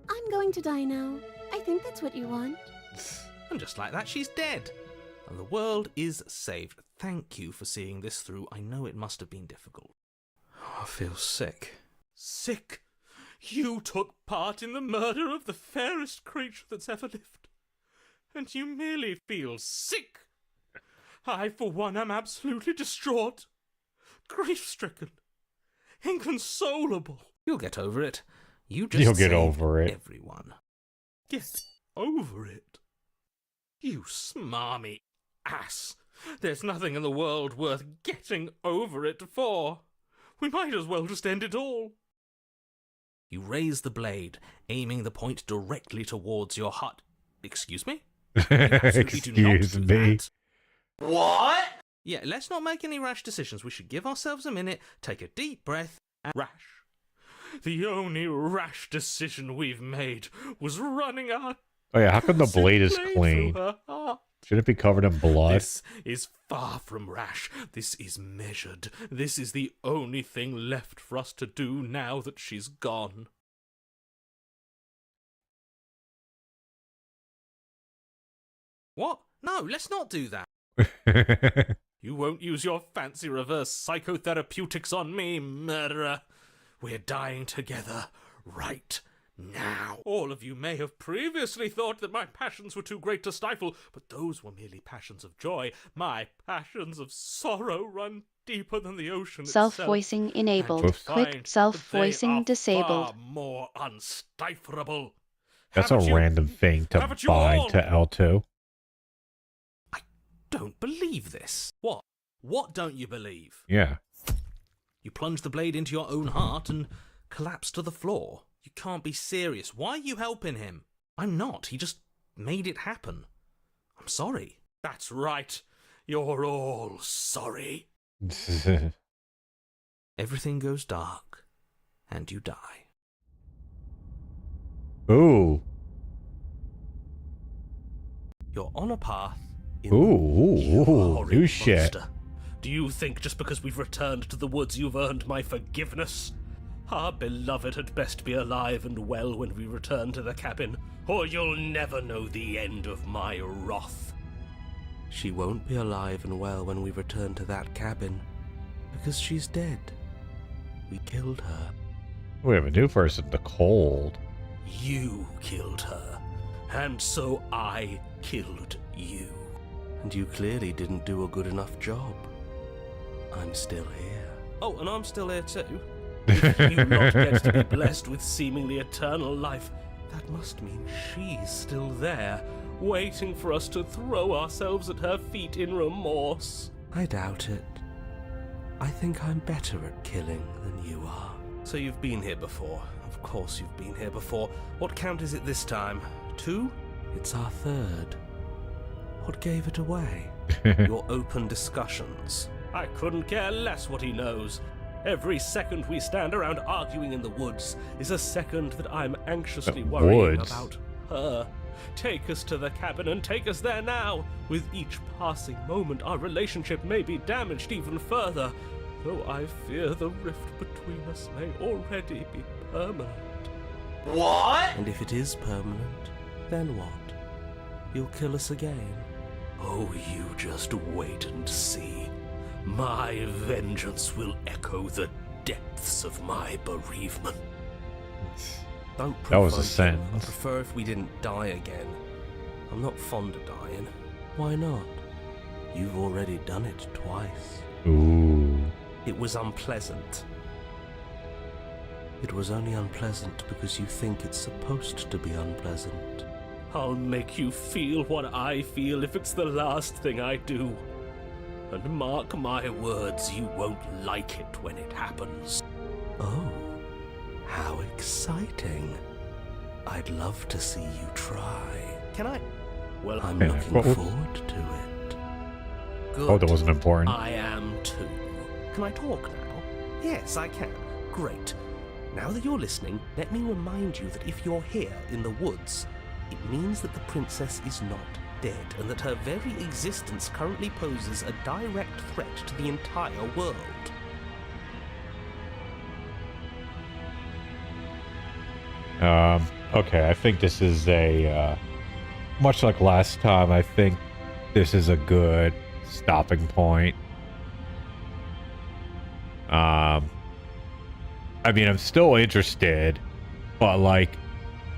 I'm going to die now. I think that's what you want. And just like that, she's dead. And the world is saved. Thank you for seeing this through. I know it must have been difficult. I feel sick. Sick? You took part in the murder of the fairest creature that's ever lived. And you merely feel sick. I, for one, am absolutely distraught. Grief-stricken. Inconsolable. You'll get over it. You just You'll get saved over it. everyone. Get over it? You smarmy ass. There's nothing in the world worth getting over it for. We might as well just end it all. You raise the blade, aiming the point directly towards your heart. Excuse me? You absolutely do not Excuse do me. that. What? Yeah, let's not make any rash decisions. We should give ourselves a minute, take a deep breath, and... Rash. The only rash decision we've made was running our Oh yeah, how come the Passing blade is through clean? her heart. Should it be covered in blood? This is far from rash. This is measured. This is the only thing left for us to do now that she's gone. What? No, let's not do that. You won't use your fancy reverse psychotherapeutics on me, murderer. We're dying together right now. All of you may have previously thought that my passions were too great to stifle, but those were merely passions of joy. My passions of sorrow run deeper than the ocean itself. Self-voicing enabled. And to find Click that self-voicing they are disabled. Far more unstifleable. That's a Haven't you- random thing to haven't you all? bind to L2. Don't believe this. What? What don't you believe? Yeah. You plunge the blade into your own heart and collapse to the floor. You can't be serious. Why are you helping him? I'm not. He just made it happen. I'm sorry. That's right. You're all sorry. Everything goes dark, and you die. Ooh. You're on a path. Ooh, You horrid new shit. monster. Do you think just because we've returned to the woods you've earned my forgiveness? Our beloved had best be alive and well when we return to the cabin, or you'll never know the end of my wrath. She won't be alive and well when we return to that cabin, because she's dead. We killed her. We have a new person, the Cold. You killed her, and so I killed you. And you clearly didn't do a good enough job. I'm still here. Oh, and I'm still here too. If you not get to be blessed with seemingly eternal life, that must mean she's still there, waiting for us to throw ourselves at her feet in remorse. I doubt it. I think I'm better at killing than you are. So you've been here before. Of course you've been here before. What count is it this time? 2? It's our third. What gave it away? Your open discussions. I couldn't care less what he knows. Every second we stand around arguing in the woods is a second that I'm anxiously The worrying woods? about her. Take us to the cabin and take us there now. With each passing moment, our relationship may be damaged even further, though I fear the rift between us may already be permanent. What? And if it is permanent, then what? You'll kill us again. Oh, you just wait and see. My vengeance will echo the depths of my bereavement. Don't That was a provoke him. I sentence. prefer if we didn't die again. I'm not fond of dying. Why not? You've already done it twice. Ooh. It was unpleasant. It was only unpleasant because you think it's supposed to be unpleasant. I'll make you feel what I feel if it's the last thing I do. And mark my words, you won't like it when it happens. Oh, how exciting. I'd love to see you try. Can I? Well, I'm Yeah, looking what- forward to it. good. Oh, that wasn't important. I am too. Can I talk now? Yes, I can. Great. Now that you're listening, let me remind you that if you're here in the woods, it means that the princess is not dead, and that her very existence currently poses a direct threat to the entire world. Okay, I think this is a, much like last time, I think this is a good stopping point. I mean, I'm still interested, but, like,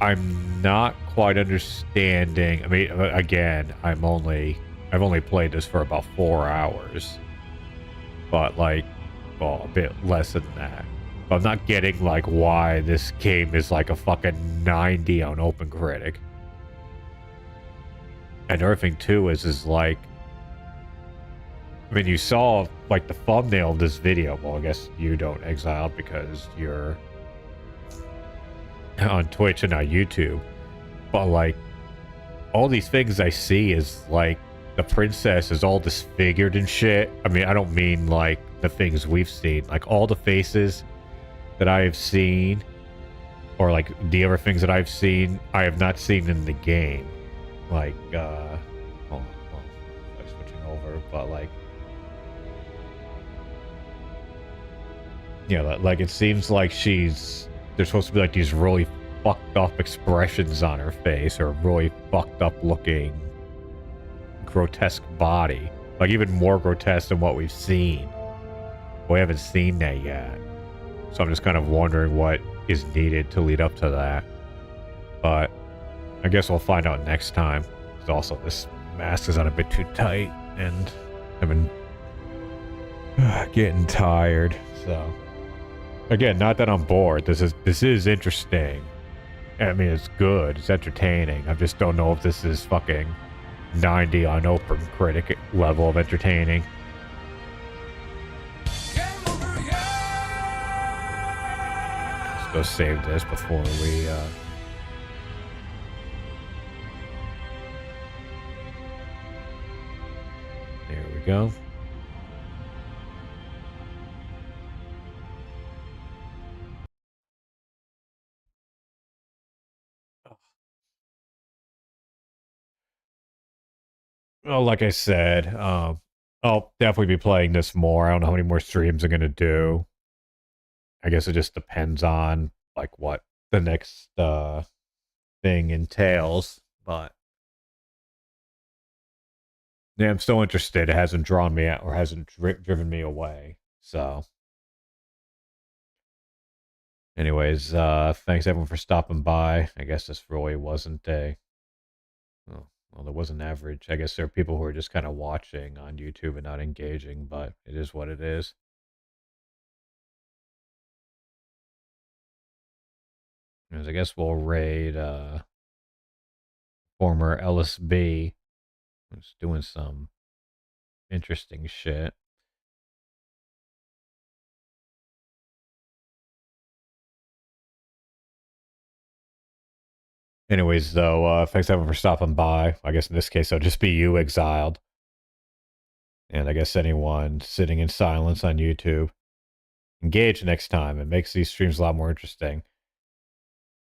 I'm not quite understanding. I mean, again, I've only played this for about 4 hours, but, like, well, a bit less than that. But I'm not getting, like, why this game is, like, a fucking 90 on OpenCritic. And another thing, too, is, like, I mean, you saw, like, the thumbnail of this video. Well, I guess you don't, Exiled, because you're on Twitch and not YouTube. But, like, all these things I see is, like, the princess is all disfigured and shit. I mean, I don't mean, like, the things we've seen. Like, all the faces that I have seen or like the other things that I've seen, I have not seen in the game. Like, I'm switching over, but like, you know, like it seems like there's supposed to be like these really fucked up expressions on her face, or really fucked up looking grotesque body, like even more grotesque than what we've seen. We haven't seen that yet, so I'm just kind of wondering what is needed to lead up to that. But I guess we'll find out next time. Because also this mask is on a bit too tight, and I've been getting tired. So again, not that I'm bored. This is interesting. I mean, it's good. It's entertaining. I just don't know if this is fucking 90 on Open Critic level of entertaining. Let's go save this before we there we go. Well, like I said, I'll definitely be playing this more. I don't know how many more streams I'm gonna do. I guess it just depends on like what the next thing entails. But yeah, I'm still interested. It hasn't drawn me out or hasn't driven me away. So, anyways, thanks everyone for stopping by. I guess this really wasn't a. Well, there was an average. I guess there are people who are just kind of watching on YouTube and not engaging, but it is what it is. Anyways, I guess we'll raid former LSB, who's doing some interesting shit. Anyways, though, thanks everyone for stopping by. I guess in this case, it'll just be you exiled. And I guess anyone sitting in silence on YouTube. Engage next time. It makes these streams a lot more interesting.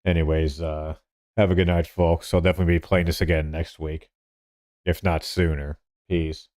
Anyways, have a good night, folks. I'll definitely be playing this again next week, if not sooner. Peace.